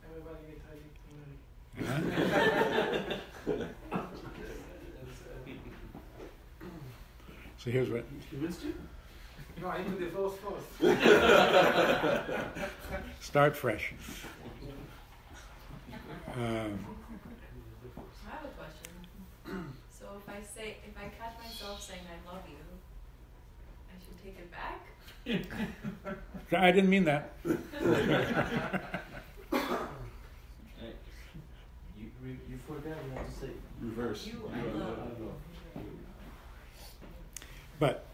Everybody get tidy. So here's what... You missed you? No, I did the first. Start fresh. I have a question. So if I catch myself saying I love you, I should take it back? I didn't mean that. You forgot you have to say reverse. You, I love you. But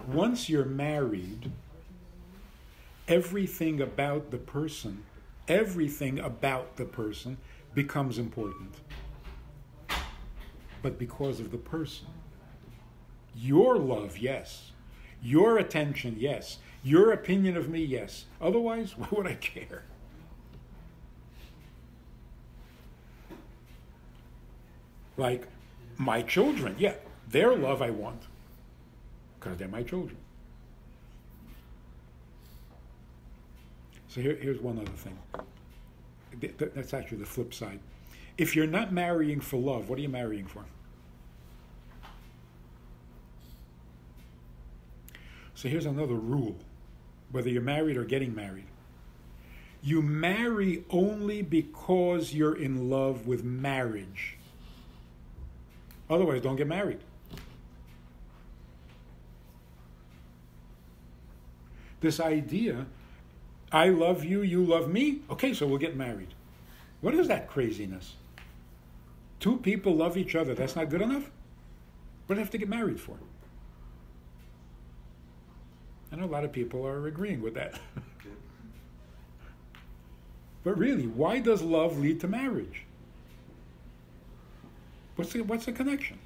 once you're married, everything about the person becomes important. But because of the person. Your love, yes. Your attention, yes. Your opinion of me, yes. Otherwise, why would I care? Like my children, yeah. Their love I want. Because they're my children. So here's one other thing. That's actually the flip side. If you're not marrying for love, what are you marrying for? So here's another rule, whether you're married or getting married. You marry only because you're in love with marriage. Otherwise, don't get married. This idea, I love you, you love me, okay, so we'll get married. What is that craziness? Two people love each other, that's not good enough? What do they have to get married for? I know a lot of people are agreeing with that. But really, why does love lead to marriage? What's the connection?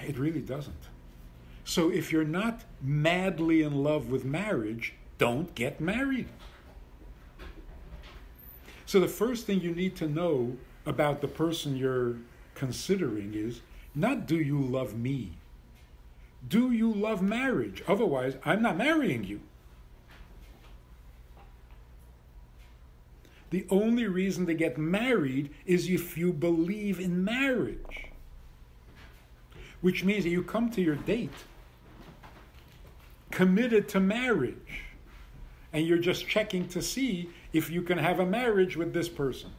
It really doesn't. So if you're not madly in love with marriage, don't get married. So the first thing you need to know about the person you're considering is, not do you love me? Do you love marriage? Otherwise, I'm not marrying you. The only reason to get married is if you believe in marriage. Which means that you come to your date committed to marriage. And you're just checking to see if you can have a marriage with this person.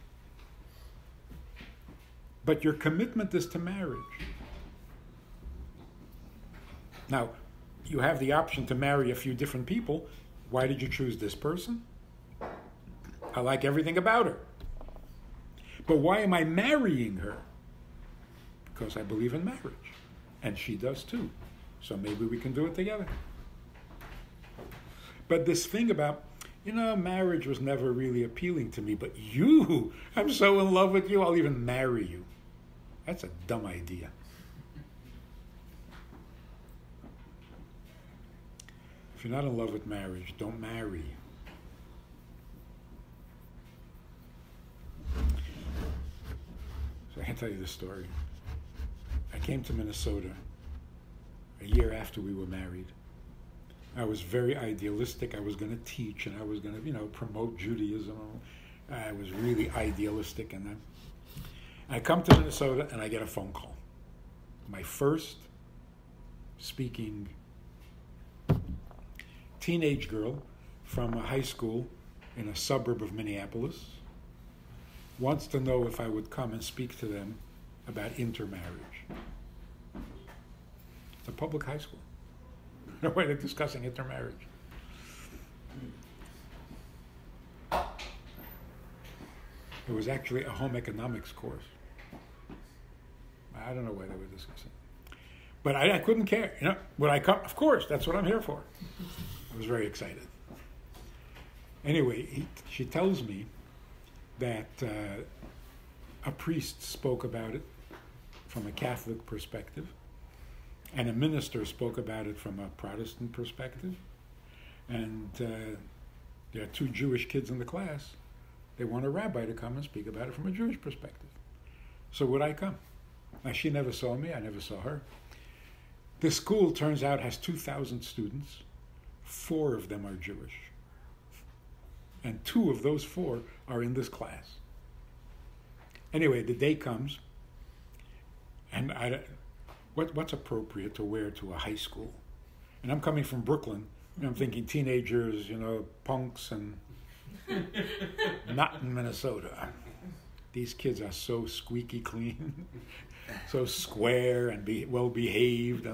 But your commitment is to marriage. Now, you have the option to marry a few different people. Why did you choose this person? I like everything about her. But why am I marrying her? Because I believe in marriage. And she does too. So maybe we can do it together. But this thing about, marriage was never really appealing to me, but you, I'm so in love with you, I'll even marry you. That's a dumb idea. If you're not in love with marriage, don't marry. So I can tell you this story. I came to Minnesota a year after we were married. I was very idealistic. I was going to teach and I was going to, promote Judaism. I was really idealistic. And I come to Minnesota and I get a phone call. My first speaking teenage girl from a high school in a suburb of Minneapolis wants to know if I would come and speak to them about intermarriage. It's a public high school. No way they're discussing intermarriage. It was actually a home economics course. I don't know why they were discussing. But I couldn't care. Would I come? Of course, that's what I'm here for. I was very excited. Anyway, she tells me that a priest spoke about it from a Catholic perspective, and a minister spoke about it from a Protestant perspective, and there are two Jewish kids in the class. They want a rabbi to come and speak about it from a Jewish perspective. So would I come? Now, she never saw me. I never saw her. The school, turns out, has 2,000 students. 4 of them are Jewish. And 2 of those 4 are in this class. Anyway, the day comes, and what's appropriate to wear to a high school? And I'm coming from Brooklyn, I'm thinking teenagers, punks, and not in Minnesota. These kids are so squeaky clean, so square and well behaved.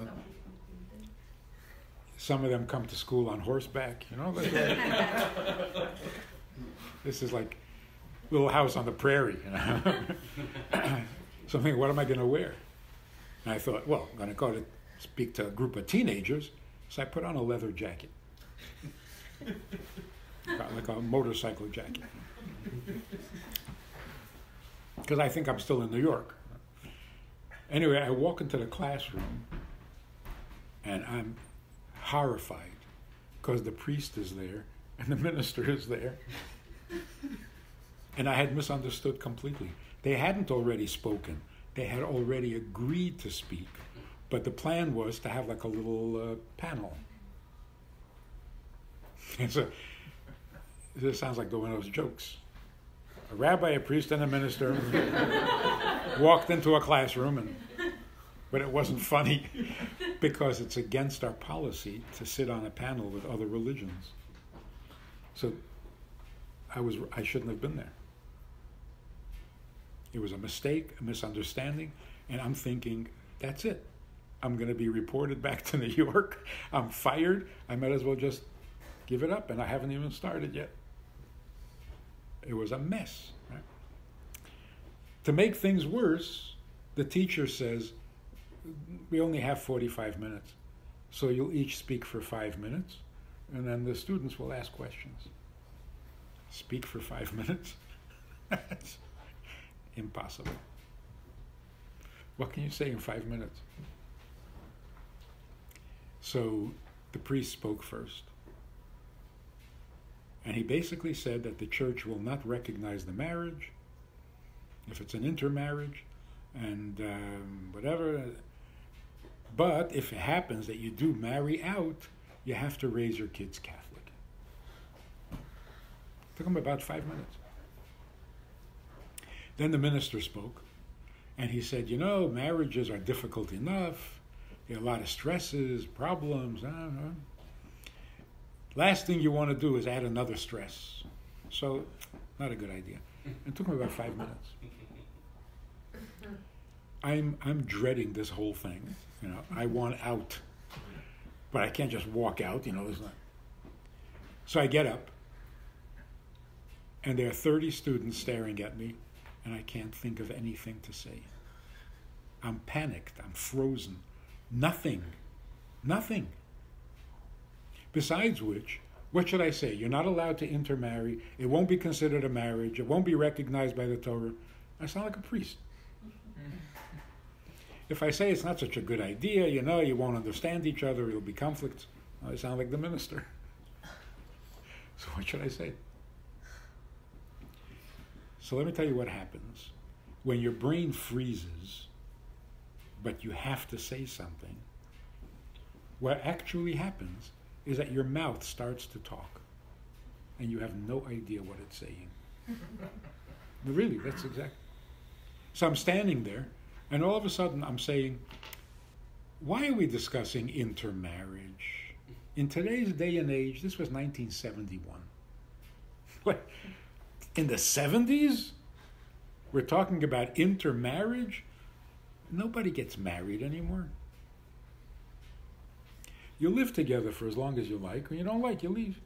Some of them come to school on horseback, This is like Little House on the Prairie, So I'm thinking, what am I going to wear? And I thought, well, I'm going to go to speak to a group of teenagers, so I put on a leather jacket. Like a motorcycle jacket. Because I think I'm still in New York. Anyway, I walk into the classroom, and I'm horrified because the priest is there and the minister is there. And I had misunderstood completely. They hadn't already spoken. They had already agreed to speak. But the plan was to have like a little panel. And so, this sounds like one of those jokes. A rabbi, a priest, and a minister walked into a classroom, but it wasn't funny because it's against our policy to sit on a panel with other religions. So I shouldn't have been there. It was a mistake, a misunderstanding, and I'm thinking, that's it. I'm going to be reported back to New York. I'm fired. I might as well just give it up, and I haven't even started yet. It was a mess. Right? To make things worse, the teacher says, we only have 45 minutes, so you'll each speak for 5 minutes, and then the students will ask questions. Speak for 5 minutes? That's impossible. What can you say in 5 minutes? So the priest spoke first. And he basically said that the church will not recognize the marriage if it's an intermarriage and whatever. But if it happens that you do marry out, you have to raise your kids Catholic. Took him about 5 minutes. Then the minister spoke, and he said, marriages are difficult enough. There are a lot of stresses, problems. Last thing you want to do is add another stress. So, not a good idea. It took me about 5 minutes. I'm dreading this whole thing. I want out. But I can't just walk out, there's not. So I get up, and there are 30 students staring at me, and I can't think of anything to say. I'm panicked. I'm frozen. Nothing. Besides which, what should I say? You're not allowed to intermarry. It won't be considered a marriage. It won't be recognized by the Torah. I sound like a priest. If I say it's not such a good idea, you won't understand each other, there'll be conflicts, I sound like the minister. So what should I say? So let me tell you what happens. When your brain freezes, but you have to say something, what actually happens is that your mouth starts to talk, and you have no idea what it's saying. Really, that's exactly. So I'm standing there, and all of a sudden I'm saying, why are we discussing intermarriage? In today's day and age, this was 1971. What? In the 70s? We're talking about intermarriage? Nobody gets married anymore. You live together for as long as you like. When you don't like, you leave.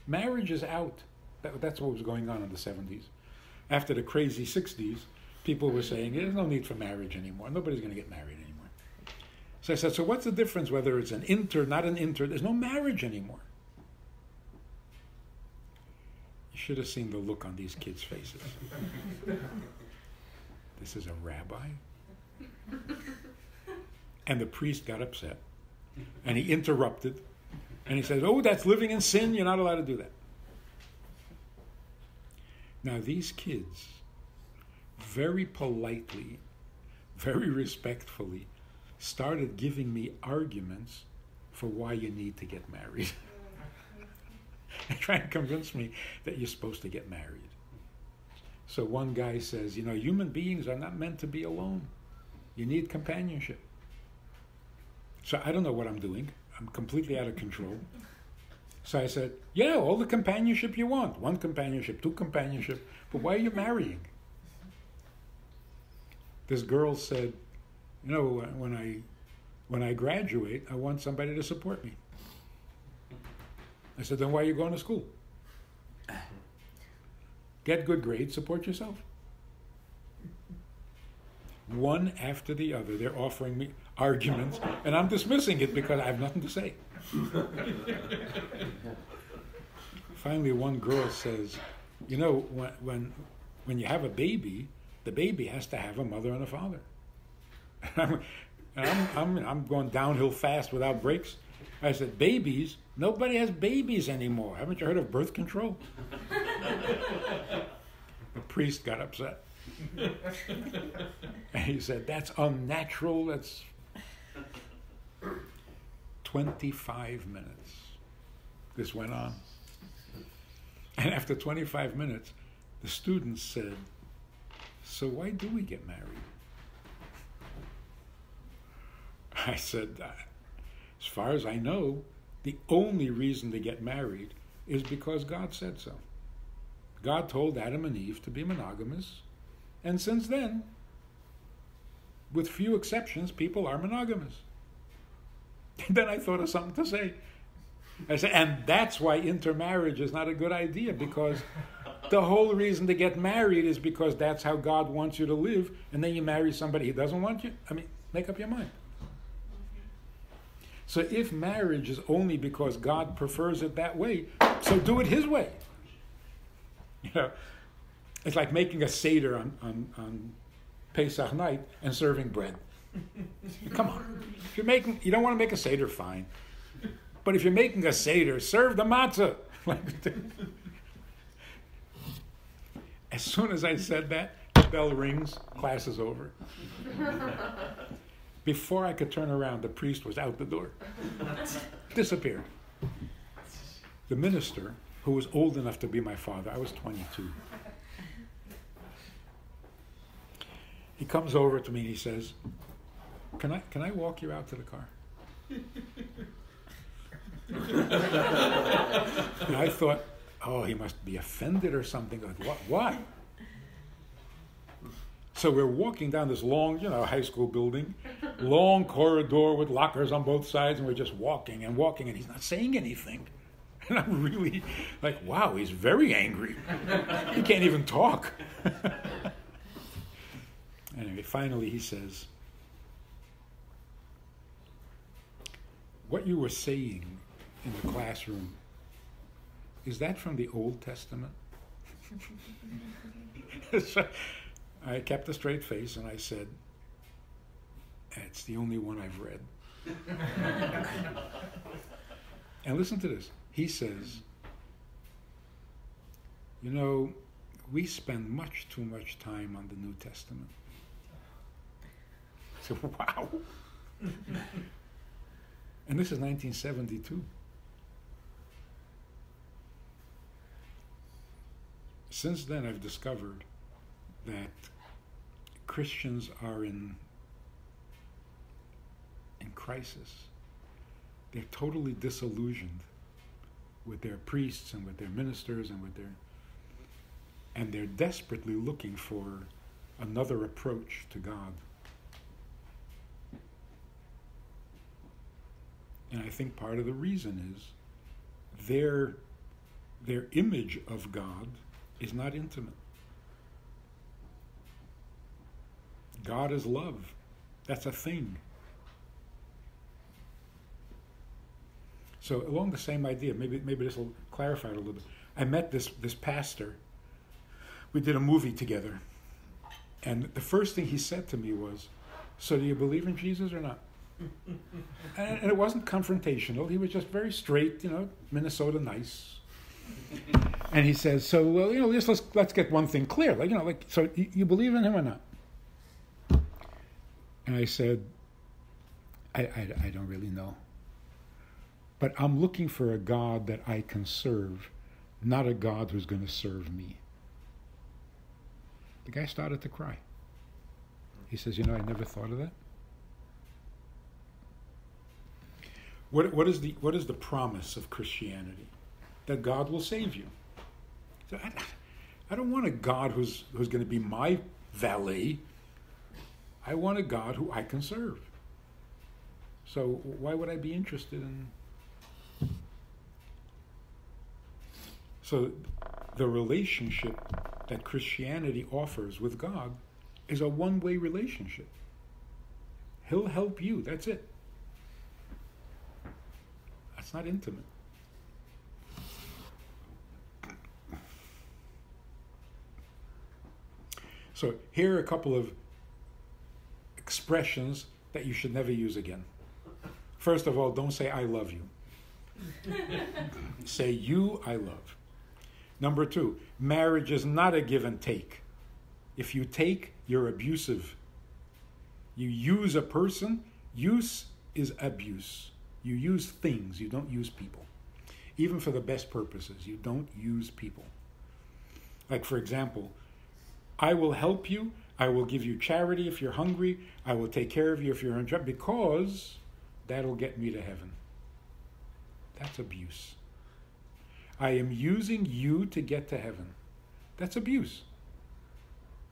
Marriage is out. That's what was going on in the 70s. After the crazy 60s, people were saying, there's no need for marriage anymore. Nobody's going to get married anymore. So I said, so what's the difference whether it's an inter, not an inter? There's no marriage anymore. You should have seen the look on these kids' faces. This is a rabbi? And the priest got upset. And he interrupted. And he said, oh, that's living in sin. You're not allowed to do that. Now, these kids, very politely, very respectfully, started giving me arguments for why you need to get married. They try to convince me that you're supposed to get married. So one guy says, human beings are not meant to be alone. You need companionship. So I don't know what I'm doing. I'm completely out of control. So I said, yeah, all the companionship you want. 1 companionship, 2 companionship. But why are you marrying? This girl said, you know, when I graduate, I want somebody to support me. I said, then why are you going to school? Get good grades, support yourself. One after the other, they're offering me arguments, and I'm dismissing it because I have nothing to say. Finally, one girl says, you know, when you have a baby, the baby has to have a mother and a father. I'm going downhill fast without brakes. I said, babies? Nobody has babies anymore. Haven't you heard of birth control? The priest got upset. And he said, that's unnatural. That's 25 minutes. This went on. And after 25 minutes, the students said, so why do we get married? I said, as far as I know, the only reason to get married is because God said so. God told Adam and Eve to be monogamous, and since then, with few exceptions, people are monogamous. And then I thought of something to say. I said, and that's why intermarriage is not a good idea, because the whole reason to get married is because that's how God wants you to live, and then you marry somebody who doesn't want you. I mean, make up your mind. So if marriage is only because God prefers it that way, so do it His way. You know, it's like making a Seder on Pesach night and serving bread. Come on. If you don't want to make a Seder, fine. But if you're making a Seder, serve the matzah. As soon as I said that, the bell rings, class is over. Before I could turn around, the priest was out the door. Disappeared. The minister, who was old enough to be my father, I was 22. He comes over to me and he says, Can I walk you out to the car? And I thought, oh, he must be offended or something. Like, what? Why? So we're walking down this long, high school building, long corridor with lockers on both sides, and we're just walking, and he's not saying anything. And I'm really like, wow, he's very angry. He can't even talk. Anyway, finally he says, what you were saying in the classroom, is that from the Old Testament? So I kept a straight face and I said, it's the only one I've read. And listen to this. He says, we spend much too much time on the New Testament. So, wow. And this is 1972. Since then, I've discovered that Christians are in crisis. They're totally disillusioned with their priests and with their ministers and they're desperately looking for another approach to God. And I think part of the reason is their image of God is not intimate. God is love. That's a thing. So along the same idea, maybe this will clarify it a little bit. I met this pastor. We did a movie together. And the first thing he said to me was, so do you believe in Jesus or not? And it wasn't confrontational. He was just very straight, Minnesota nice. And he says, so, let's get one thing clear. So you believe in him or not? And I said, I don't really know. But I'm looking for a God that I can serve, not a God who's going to serve me. The guy started to cry. He says, I never thought of that. What is the promise of Christianity? That God will save you. So I don't want a God who's going to be my valet. I want a God who I can serve. So why would I be interested in? So the relationship that Christianity offers with God is a one-way relationship. He'll help you, that's it. That's not intimate. So here are a couple of expressions that you should never use again. First of all, don't say I love you. Say you I love. Number 2, marriage is not a give and take. If you take, you're abusive. You use a person, use is abuse. You use things, you don't use people. Even for the best purposes, you don't use people. Like, for example, I will help you, I will give you charity if you're hungry, I will take care of you if you're in trouble, because that'll get me to heaven. That's abuse. I am using you to get to heaven. That's abuse.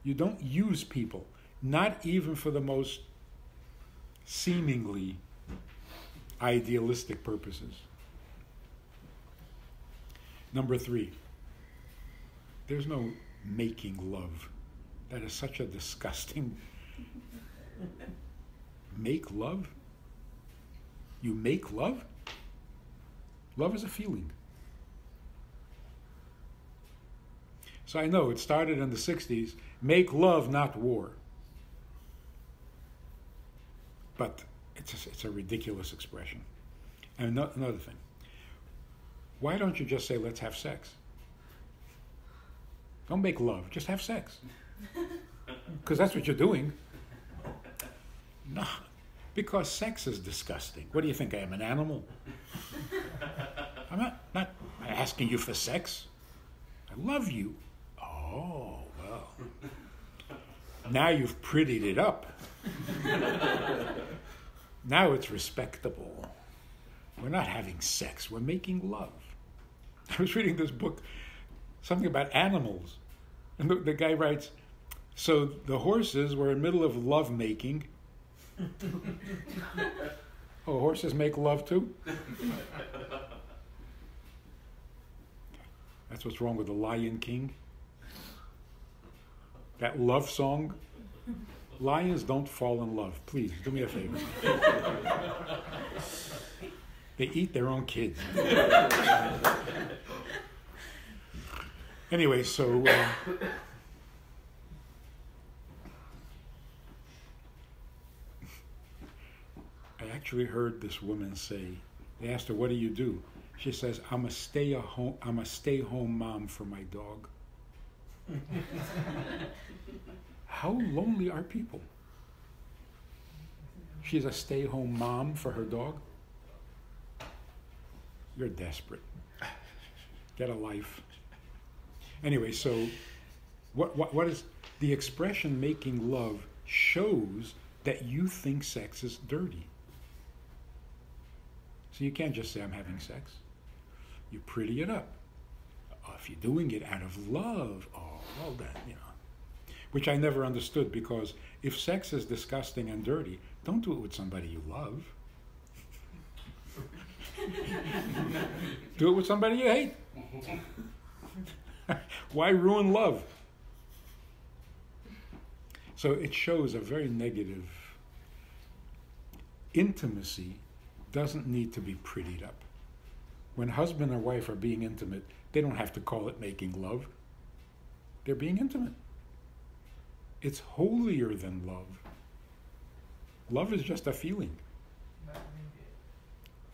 You don't use people, not even for the most seemingly idealistic purposes. Number 3, there's no making love. That is such a disgusting... Make love? You make love? Love is a feeling. So I know it started in the 60s. Make love, not war. But it's a ridiculous expression. And another thing. Why don't you just say, let's have sex? Don't make love, just have sex. Because that's what you're doing. No, because sex is disgusting. What do you think, I am an animal? I'm not asking you for sex. I love you. Oh, well. Now you've prettied it up. Now it's respectable. We're not having sex, we're making love. I was reading this book, something about animals. And the guy writes, so the horses were in the middle of love making. Oh, horses make love too? That's what's wrong with the Lion King. That love song. Lions don't fall in love. Please, do me a favor. They eat their own kids. Anyway, so... I actually heard this woman say, they asked her, what do you do? She says, I'm a stay-home mom for my dog. How lonely are people? She's a stay-home mom for her dog? You're desperate. Get a life. Anyway, so what is the expression making love shows that you think sex is dirty. So you can't just say, I'm having sex. You pretty it up. If you're doing it out of love, well then, Which I never understood, because if sex is disgusting and dirty, don't do it with somebody you love. Do it with somebody you hate. Why ruin love? So it shows a very negative. Intimacy doesn't need to be prettied up. When husband and wife are being intimate, they don't have to call it making love. They're being intimate. It's holier than love. Love is just a feeling.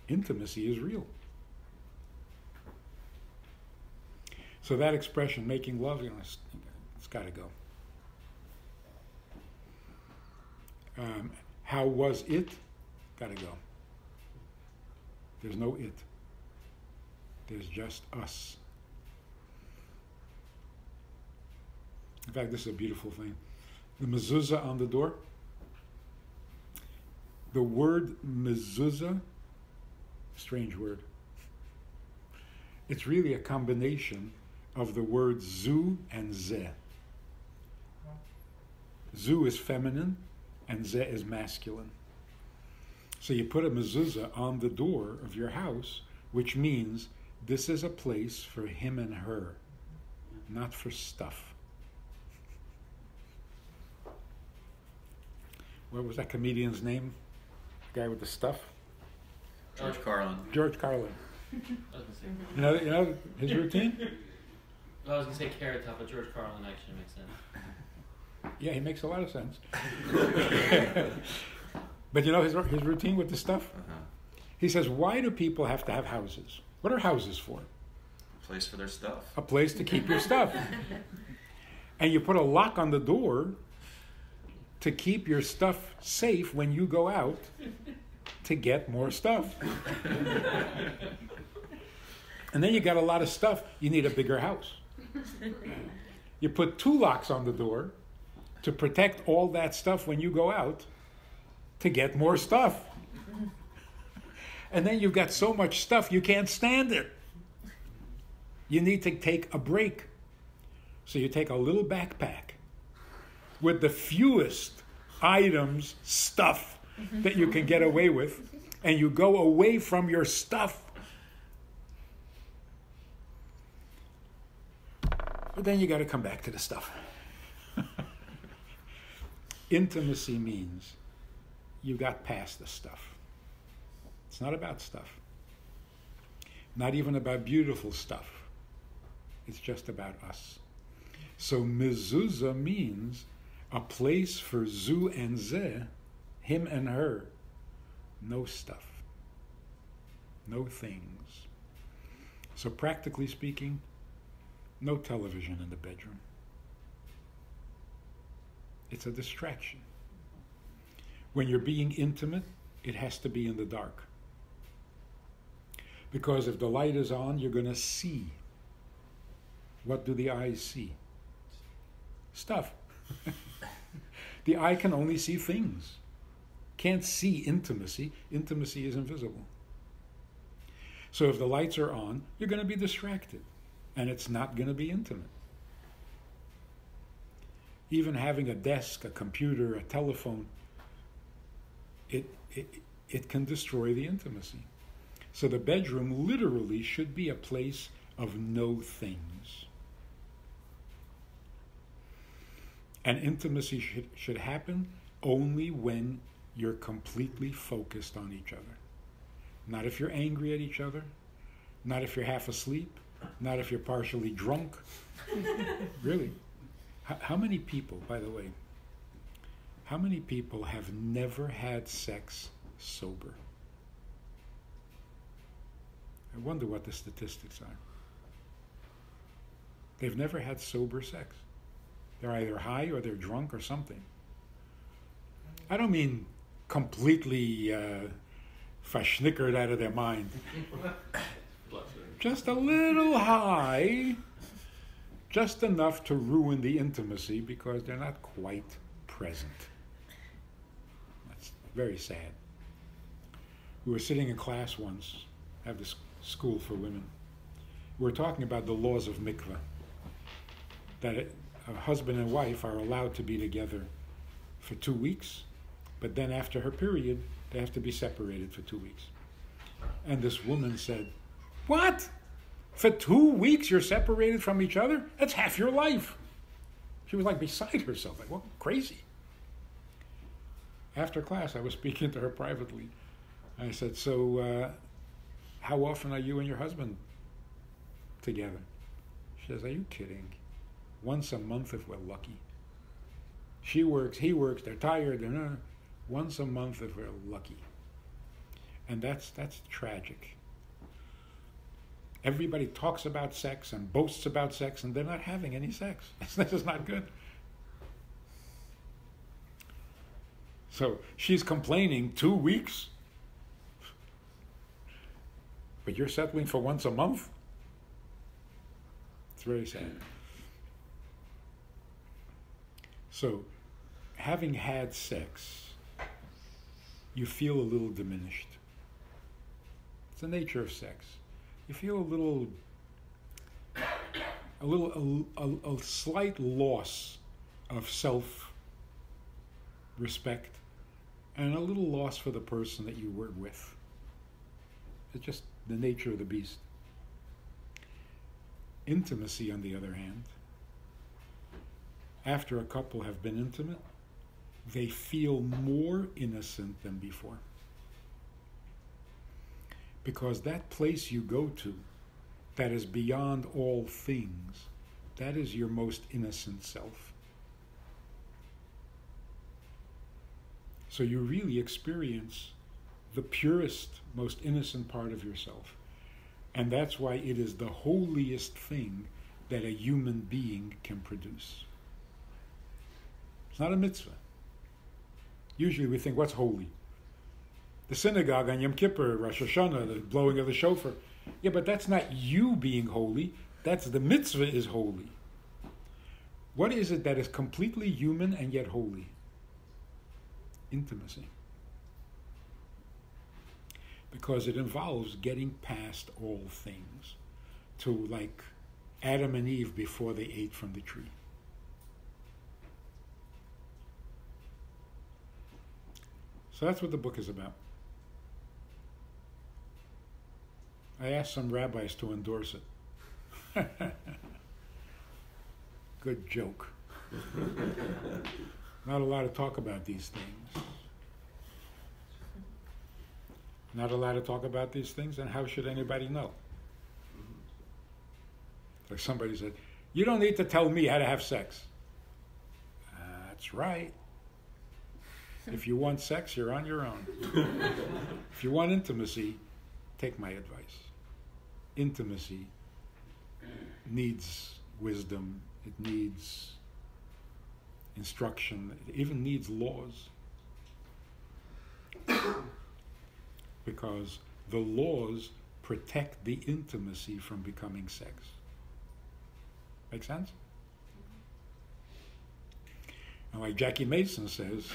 Intimacy is real. So that expression, making love, it's got to go. How was it? Got to go. There's no it. There's just us. In fact, this is a beautiful thing. The mezuzah on the door. The word mezuzah Strange word. It's really a combination of the words zu and ze. Zu is feminine and ze is masculine. So you put a mezuzah on the door of your house, which means this is a place for him and her, not for stuff. What was that comedian's name? The guy with the stuff? George Carlin. George Carlin. I was gonna say. You know his routine? Well, I was gonna say Carrot Top, but George Carlin actually makes sense. Yeah, he makes a lot of sense. But you know his routine with the stuff? Uh-huh. He says, why do people have to have houses? What are houses for? A place for their stuff. A place to keep your stuff. And you put a lock on the door to keep your stuff safe when you go out to get more stuff. And then you got a lot of stuff, you need a bigger house. You put 2 locks on the door to protect all that stuff when you go out to get more stuff. And then you've got so much stuff you can't stand it. You need to take a break. So you take a little backpack with the fewest items, stuff that you can get away with, and you go away from your stuff. But then you got to come back to the stuff. Intimacy means you got past the stuff. It's not about stuff. Not even about beautiful stuff. It's just about us. So mezuzah means a place for zu and ze, him and her. No stuff. No things. So practically speaking, no television in the bedroom. It's a distraction. When you're being intimate, it has to be in the dark. Because if the light is on, you're going to see. What do the eyes see? Stuff. The eye can only see things. Can't see intimacy. Intimacy is invisible. So if the lights are on, you're going to be distracted. And it's not going to be intimate. Even having a desk, a computer, a telephone, it can destroy the intimacy. So the bedroom literally should be a place of no things. And intimacy should happen only when you're completely focused on each other. Not if you're angry at each other, not if you're half asleep, not if you're partially drunk. Really. How many people, by the way, how many people have never had sex sober? I wonder what the statistics are. They've never had sober sex. They're either high or they're drunk or something. I don't mean completely verschnickered out of their mind. Just a little high, just enough to ruin the intimacy because they're not quite present. That's very sad. We were sitting in class once, I have this school for women. We were talking about the laws of mikveh, that a husband and wife are allowed to be together for 2 weeks, but then after her period, they have to be separated for 2 weeks. And this woman said, "What? For 2 weeks you're separated from each other? That's half your life." She was like beside herself, like, what, crazy? After class, I was speaking to her privately. I said, so how often are you and your husband together? She says, are you kidding? Once a month if we're lucky. She works, he works, they're tired, they're not. Once a month if we're lucky. And that's tragic. Everybody talks about sex and boasts about sex and they're not having any sex. This is not good. So she's complaining 2 weeks, but you're settling for once a month? It's very sad. So, having had sex, you feel a little diminished. It's the nature of sex. You feel a slight loss of self-respect and a little loss for the person that you were with. It's just the nature of the beast. Intimacy, on the other hand, after a couple have been intimate, they feel more innocent than before. Because that place you go to, that is beyond all things, that is your most innocent self. So you really experience the purest, most innocent part of yourself. And that's why it is the holiest thing that a human being can produce. It's not a mitzvah. Usually we think, what's holy? The synagogue on Yom Kippur, Rosh Hashanah, the blowing of the shofar. Yeah, but that's not you being holy. That's the mitzvah is holy. What is it that is completely human and yet holy? Intimacy. Because it involves getting past all things to like Adam and Eve before they ate from the tree. So that's what the book is about. I asked some rabbis to endorse it. Good joke. Not allowed to talk about these things. Not allowed to talk about these things, and how should anybody know? Like somebody said, you don't need to tell me how to have sex. That's right. If you want sex, you're on your own. If you want intimacy, take my advice. Intimacy needs wisdom, it needs instruction, it even needs laws. Because the laws protect the intimacy from becoming sex. Make sense? And like Jackie Mason says,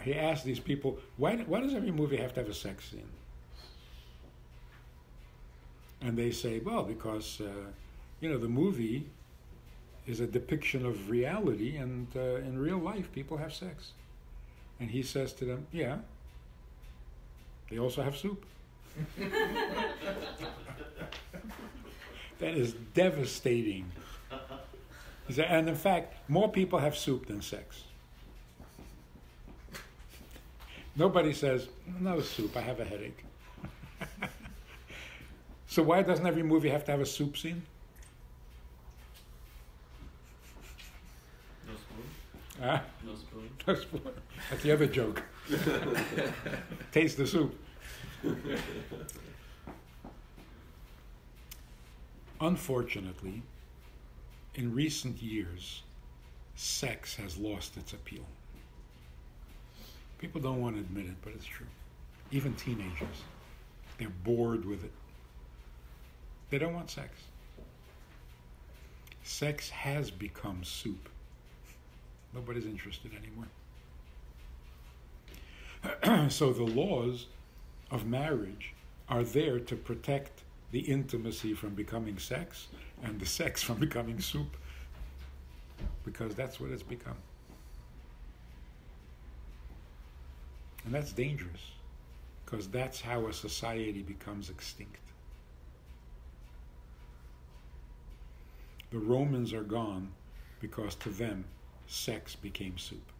he asked these people, why does every movie have to have a sex scene? And they say, well, because the movie is a depiction of reality, and in real life people have sex. And he says to them, yeah, they also have soup. That is devastating. He said, and in fact, more people have soup than sex. Nobody says, no soup, I have a headache. So why doesn't every movie have to have a soup scene? No spoon? Huh? No spoon? No spoon. That's the other joke. Taste the soup. Unfortunately, in recent years, sex has lost its appeal. People don't want to admit it, but it's true. Even teenagers, they're bored with it. They don't want sex. Sex has become soup. Nobody's interested anymore. So the laws of marriage are there to protect the intimacy from becoming sex and the sex from becoming soup, because that's what it's become. And that's dangerous, because that's how a society becomes extinct. The Romans are gone because to them, sex became soup.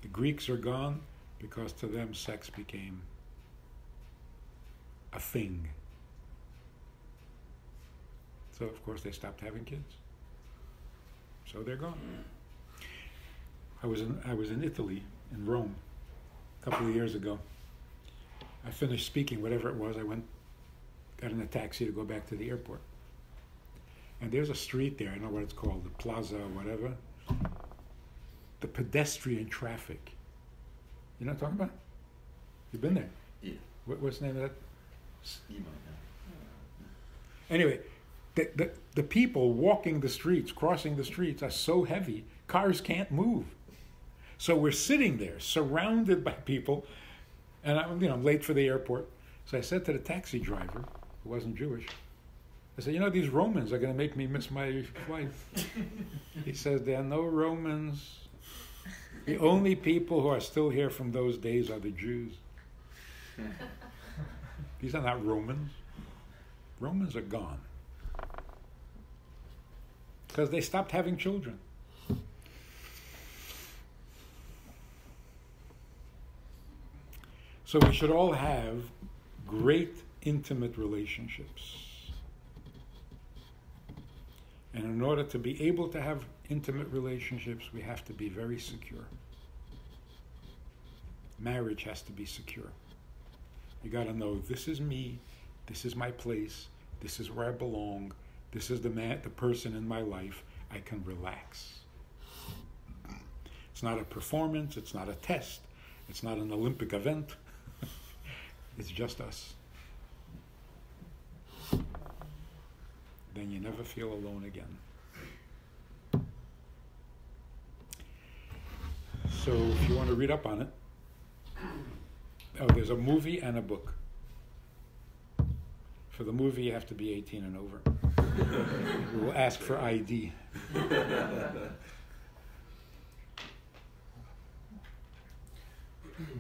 The Greeks are gone because to them, sex became a thing. So, of course, they stopped having kids. So they're gone. I was in Italy, in Rome, a couple of years ago. I finished speaking, whatever it was. I got in a taxi to go back to the airport. And there's a street there, I don't know what it's called, the plaza or whatever. The pedestrian traffic. You know what I'm talking about? You've been there? Yeah. What's the name of that? You might know. Anyway, the people walking the streets, crossing the streets, are so heavy, cars can't move. So we're sitting there, surrounded by people, and I'm late for the airport. So I said to the taxi driver, who wasn't Jewish, I said, these Romans are going to make me miss my flight. He says, there are no Romans. The only people who are still here from those days are the Jews. These are not Romans. Romans are gone. Because they stopped having children. So we should all have great intimate relationships. And in order to be able to have intimate relationships, we have to be very secure. Marriage has to be secure. You got to know, this is me, this is my place, this is where I belong, this is the person in my life. I can relax. It's not a performance, it's not a test, it's not an Olympic event. It's just us. Then you never feel alone again. So if you want to read up on it, there's a movie and a book. For the movie, you have to be 18 and over. We'll ask for ID.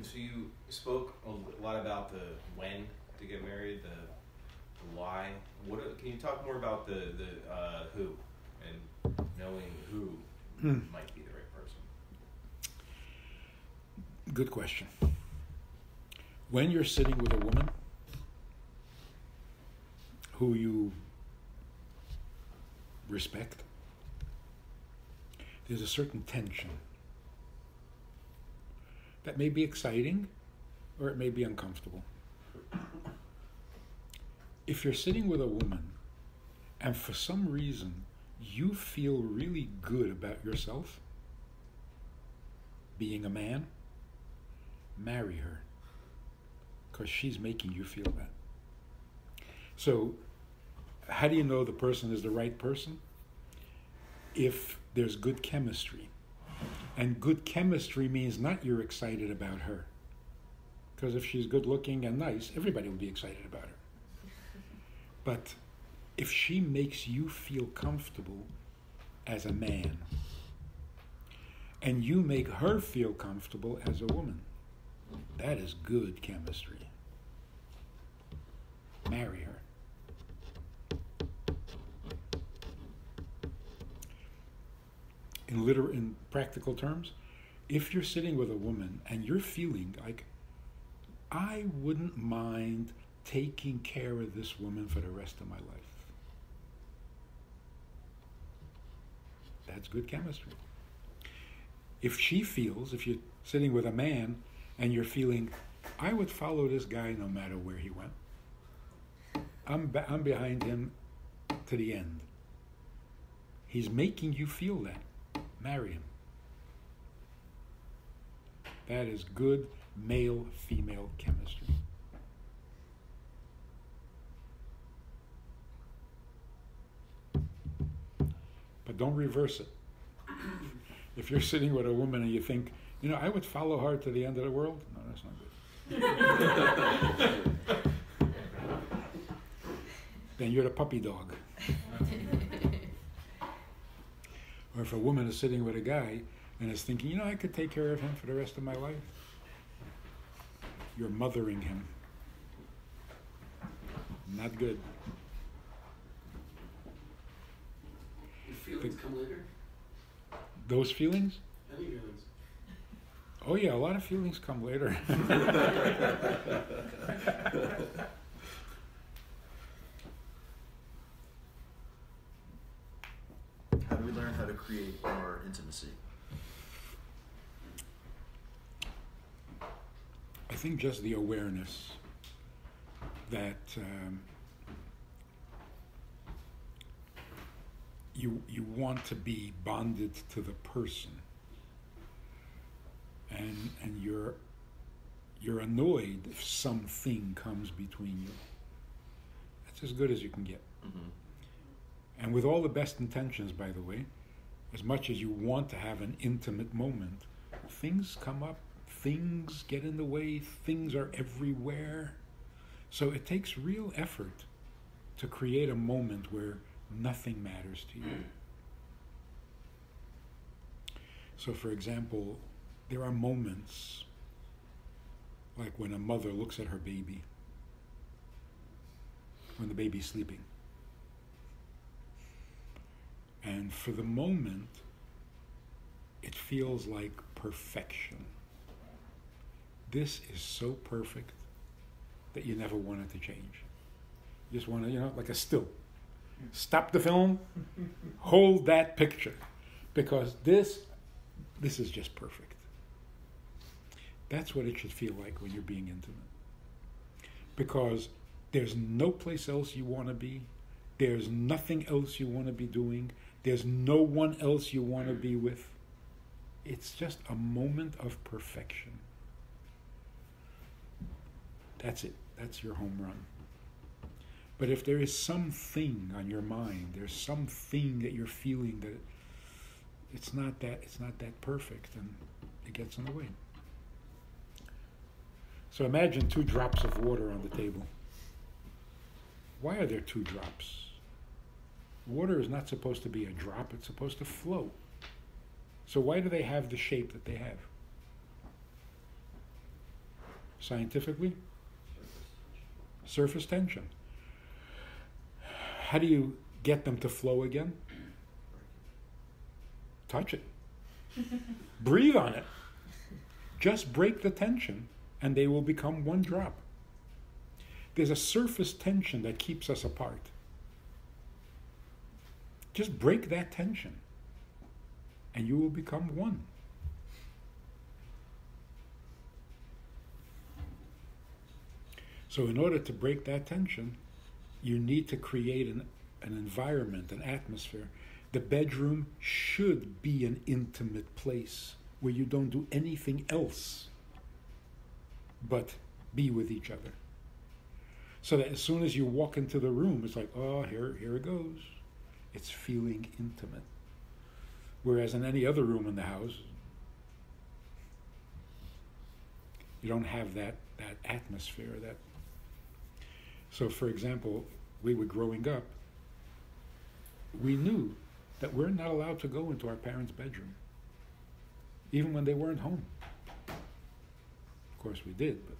So you spoke a lot about the when to get married, the why. Can you talk more about the who and knowing who might be the right person? Good question. When you're sitting with a woman who you respect, there's a certain tension that may be exciting or it may be uncomfortable. If you're sitting with a woman and for some reason you feel really good about yourself, being a man, marry her, because she's making you feel that. So how do you know the person is the right person? If there's good chemistry. And good chemistry means not you're excited about her. Because if she's good looking and nice, everybody will be excited about her. But if she makes you feel comfortable as a man, and you make her feel comfortable as a woman, that is good chemistry. Marry her. In practical terms, if you're sitting with a woman and you're feeling like, I wouldn't mind taking care of this woman for the rest of my life, that's good chemistry. If she feels, if you're sitting with a man and you're feeling, I would follow this guy no matter where he went. I'm behind him to the end. He's making you feel that. Marry him. That is good male-female chemistry. But don't reverse it. If you're sitting with a woman and you think, I would follow her to the end of the world, no, that's not good. Then you're the puppy dog. Or if a woman is sitting with a guy and is thinking, I could take care of him for the rest of my life, you're mothering him. Not good. Your feelings come later? Those feelings? Any feelings? Oh yeah, a lot of feelings come later. How do we learn how to create more intimacy? I think just the awareness that you want to be bonded to the person, and you're annoyed if something comes between you. That's as good as you can get. Mm-hmm. And with all the best intentions, by the way, as much as you want to have an intimate moment, things come up, things get in the way, things are everywhere. So it takes real effort to create a moment where nothing matters to you. So for example, there are moments like when a mother looks at her baby, when the baby's sleeping. And for the moment, it feels like perfection. This is so perfect that you never want it to change. You just want to, like a still. Stop the film, hold that picture, because this is just perfect. That's what it should feel like when you're being intimate. Because there's no place else you want to be. There's nothing else you want to be doing. There's no one else you want to be with. It's just a moment of perfection. That's it. That's your home run. But if there is something on your mind, there's something that you're feeling that it's not that perfect, and it gets in the way. So imagine 2 drops of water on the table. Why are there 2 drops? Water is not supposed to be a drop, it's supposed to flow. So why do they have the shape that they have? Scientifically? Surface tension. How do you get them to flow again? Touch it. Breathe on it. Just break the tension and they will become 1 drop. There's a surface tension that keeps us apart. Just break that tension and you will become 1. So in order to break that tension, you need to create an environment, an atmosphere. The bedroom should be an intimate place where you don't do anything else but be with each other. So that as soon as you walk into the room, it's like, oh, here it goes. It's feeling intimate. Whereas in any other room in the house, you don't have that atmosphere. So for example, we were growing up, we knew that we're not allowed to go into our parents' bedroom, even when they weren't home. Of course we did, but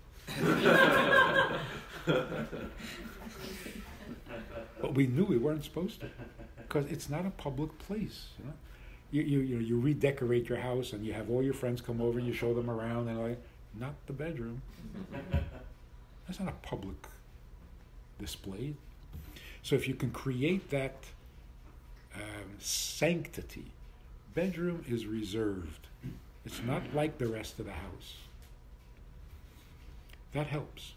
but we knew we weren't supposed to, because it's not a public place. You redecorate your house and you have all your friends come over and you show them around and like, not the bedroom. That's not a public display. So if you can create that sanctity, bedroom is reserved. It's not like the rest of the house. That helps.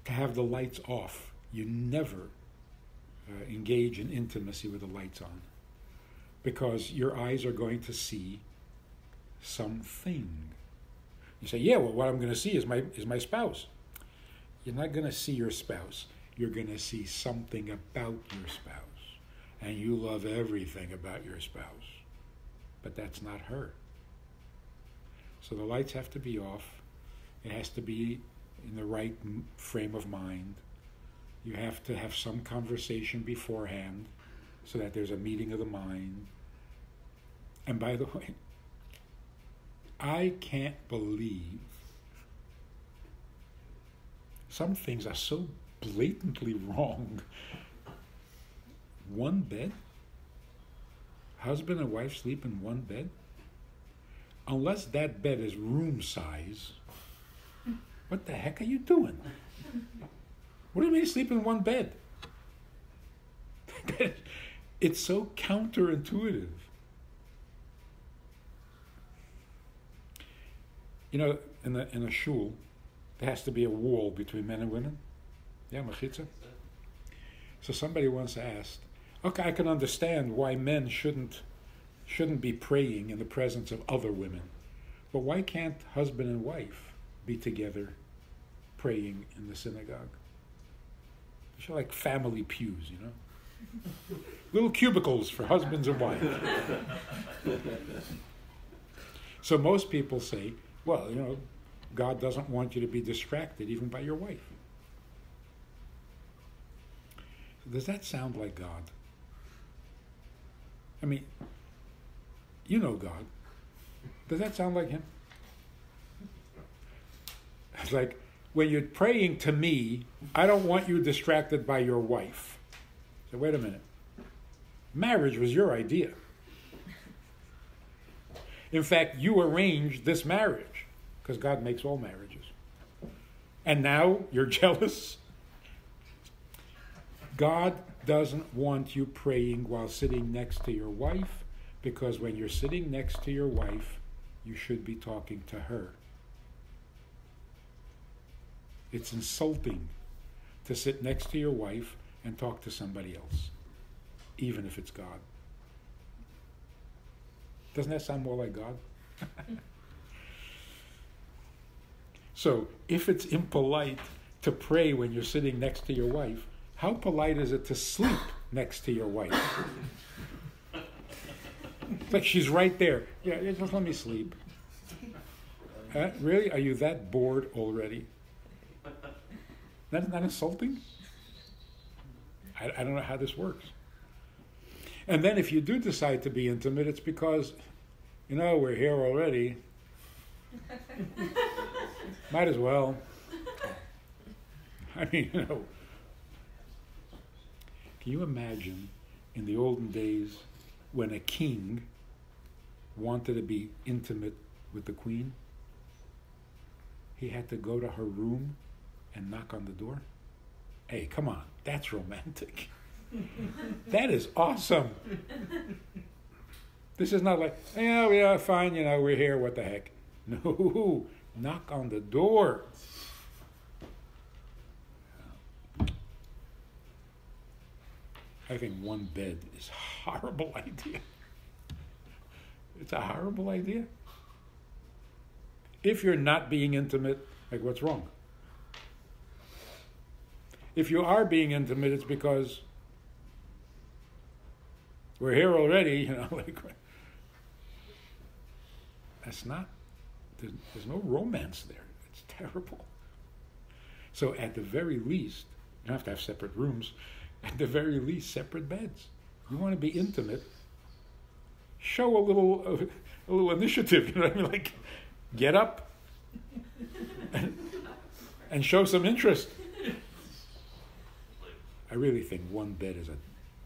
To have the lights off, you never engage in intimacy with the lights on, because your eyes are going to see something. You say, yeah, well, what I'm going to see is my spouse. You're not going to see your spouse. You're going to see something about your spouse. And you love everything about your spouse. But that's not her. So the lights have to be off. It has to be in the right frame of mind. You have to have some conversation beforehand so that there's a meeting of the mind. And by the way, I can't believe some things are so blatantly wrong. 1 bed? Husband and wife sleep in 1 bed? Unless that bed is room size, what the heck are you doing? What do you mean sleep in 1 bed? It's so counterintuitive. In a shul, there has to be a wall between men and women. Yeah, machitza. So somebody once asked, okay, I can understand why men shouldn't be praying in the presence of other women, but why can't husband and wife be together praying in the synagogue? They should like family pews, Little cubicles for husbands and wives. So most people say, well, God doesn't want you to be distracted even by your wife. Does that sound like God? I mean, you know God. Does that sound like him? It's like, when you're praying to me, I don't want you distracted by your wife. So wait a minute. Marriage was your idea. In fact, you arranged this marriage, because God makes all marriages. And now you're jealous? God doesn't want you praying while sitting next to your wife, because when you're sitting next to your wife, you should be talking to her. It's insulting to sit next to your wife and talk to somebody else, even if it's God. Doesn't that sound more like God? So, if it's impolite to pray when you're sitting next to your wife, how polite is it to sleep next to your wife? It's like she's right there. Yeah, just let me sleep. Really? Are you that bored already? That's not insulting? I don't know how this works. And then if you do decide to be intimate, it's because, we're here already. Might as well. I mean, can you imagine in the olden days when a king wanted to be intimate with the queen? He had to go to her room and knock on the door? Hey, come on, that's romantic. That is awesome. This is not like, yeah, fine, we're here, what the heck. No, knock on the door. I think one bed is a horrible idea. It's a horrible idea. If you're not being intimate, like, what's wrong? If you are being intimate, it's because we're here already, that's not, there's no romance there. It's terrible. So at the very least, you don't have to have separate rooms, at the very least, separate beds. You want to be intimate, show a little initiative, like, get up and show some interest. I really think one bed is a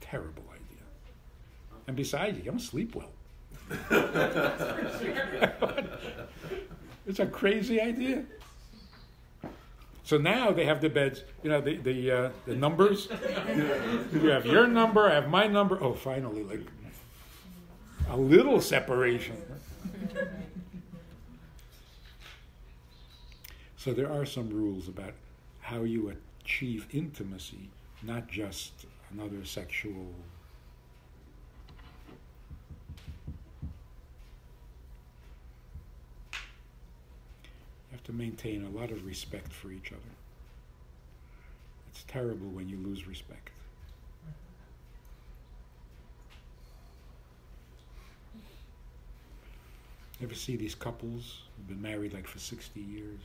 terrible idea. And besides, you don't sleep well. It's a crazy idea. So now they have the beds, the numbers. You have your number, I have my number. Oh, finally, like a little separation. So there are some rules about how you achieve intimacy, not just another sexual. You have to maintain a lot of respect for each other. It's terrible when you lose respect. You ever see these couples who've been married like for 60 years?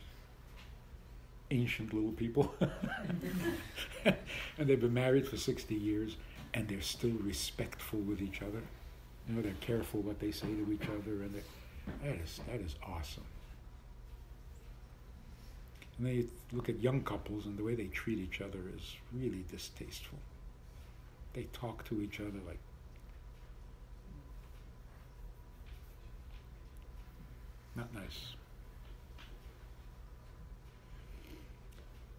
Ancient little people. And they've been married for 60 years and they're still respectful with each other. They're careful what they say to each other, and that is awesome. And then you look at young couples and the way they treat each other is really distasteful. They talk to each other like, not nice.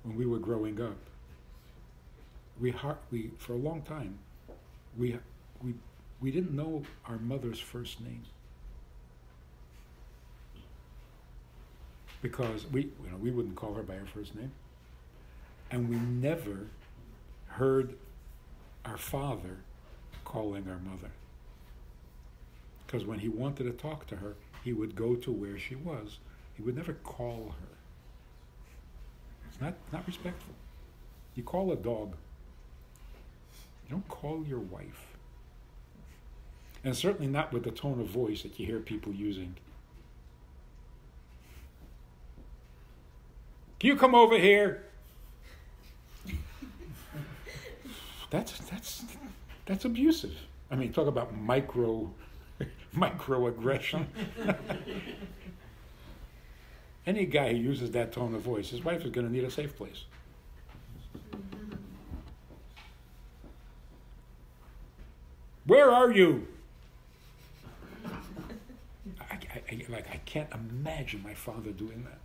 When we were growing up, we for a long time, we didn't know our mother's first name, because we wouldn't call her by her first name, and we never heard our father calling our mother, because when he wanted to talk to her, he would go to where she was. He would never call her. It's not respectful. You call a dog. You don't call your wife. And certainly not with the tone of voice that you hear people using Can you come over here? That's abusive. I mean, talk about microaggression. Any guy who uses that tone of voice, his wife is going to need a safe place. Where are you? I can't imagine my father doing that.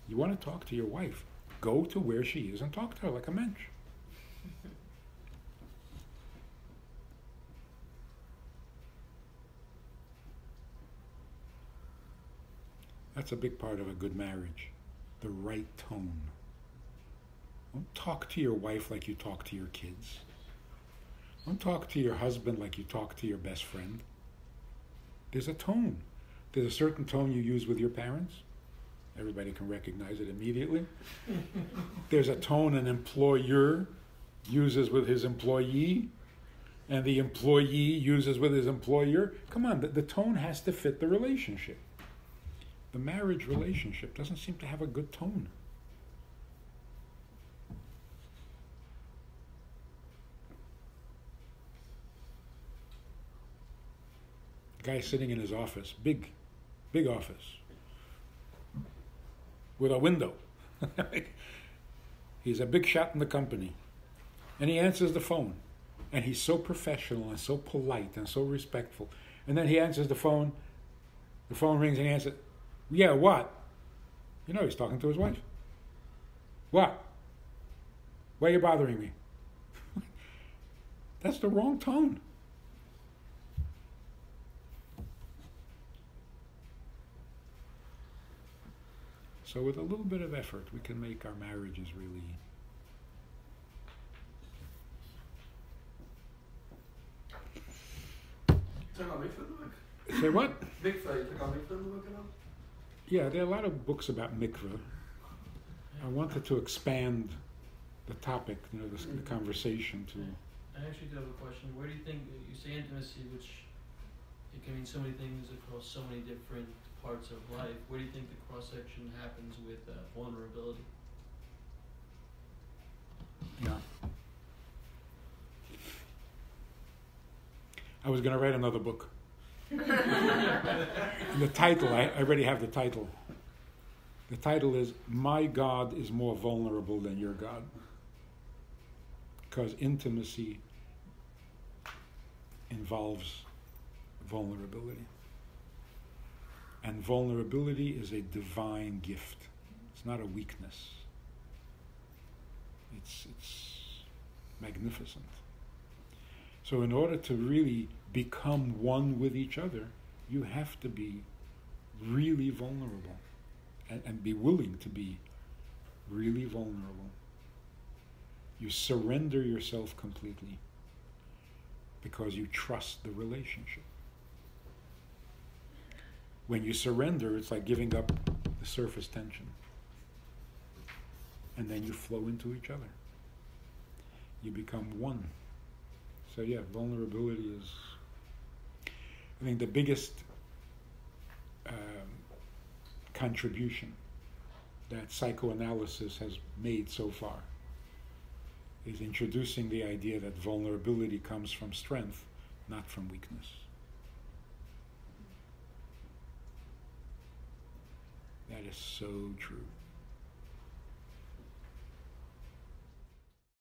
You want to talk to your wife, go to where she is and talk to her like a mensch. That's a big part of a good marriage, the right tone. Don't talk to your wife like you talk to your kids. Don't talk to your husband like you talk to your best friend. There's a tone. There's a certain tone you use with your parents. Everybody can recognize it immediately. There's a tone an employer uses with his employee, and the employee uses with his employer. Come on, the tone has to fit the relationship. The marriage relationship doesn't seem to have a good tone. Guy sitting in his office, big office, with a window. He's a big shot in the company. And he answers the phone. And he's so professional and so polite and so respectful. And then he answers the phone rings and he answers, yeah, what? You know he's talking to his wife. What? Why are you bothering me? That's the wrong tone. So with a little bit of effort, we can make our marriages really... Took on mikvah in the book? Say what? Mikvah, you took on mikvah in the book at all? Yeah, there are a lot of books about mikvah. I wanted to expand the topic, the conversation to... I actually do have a question. Where do you think, you say intimacy, which it can mean so many things across so many different parts of life. Where do you think the cross-section happens with vulnerability? Yeah. I was going to write another book. And the title, I already have the title. The title is, My God is More Vulnerable Than Your God. Because intimacy involves vulnerability. And vulnerability is a divine gift. It's not a weakness. It's magnificent. So in order to really become one with each other, you have to be really vulnerable and be willing to be really vulnerable. You surrender yourself completely because you trust the relationship. When you surrender, it's like giving up the surface tension. And then you flow into each other. You become one. So yeah, vulnerability is, I think, the biggest contribution that psychoanalysis has made so far is introducing the idea that vulnerability comes from strength, not from weakness. That is so true.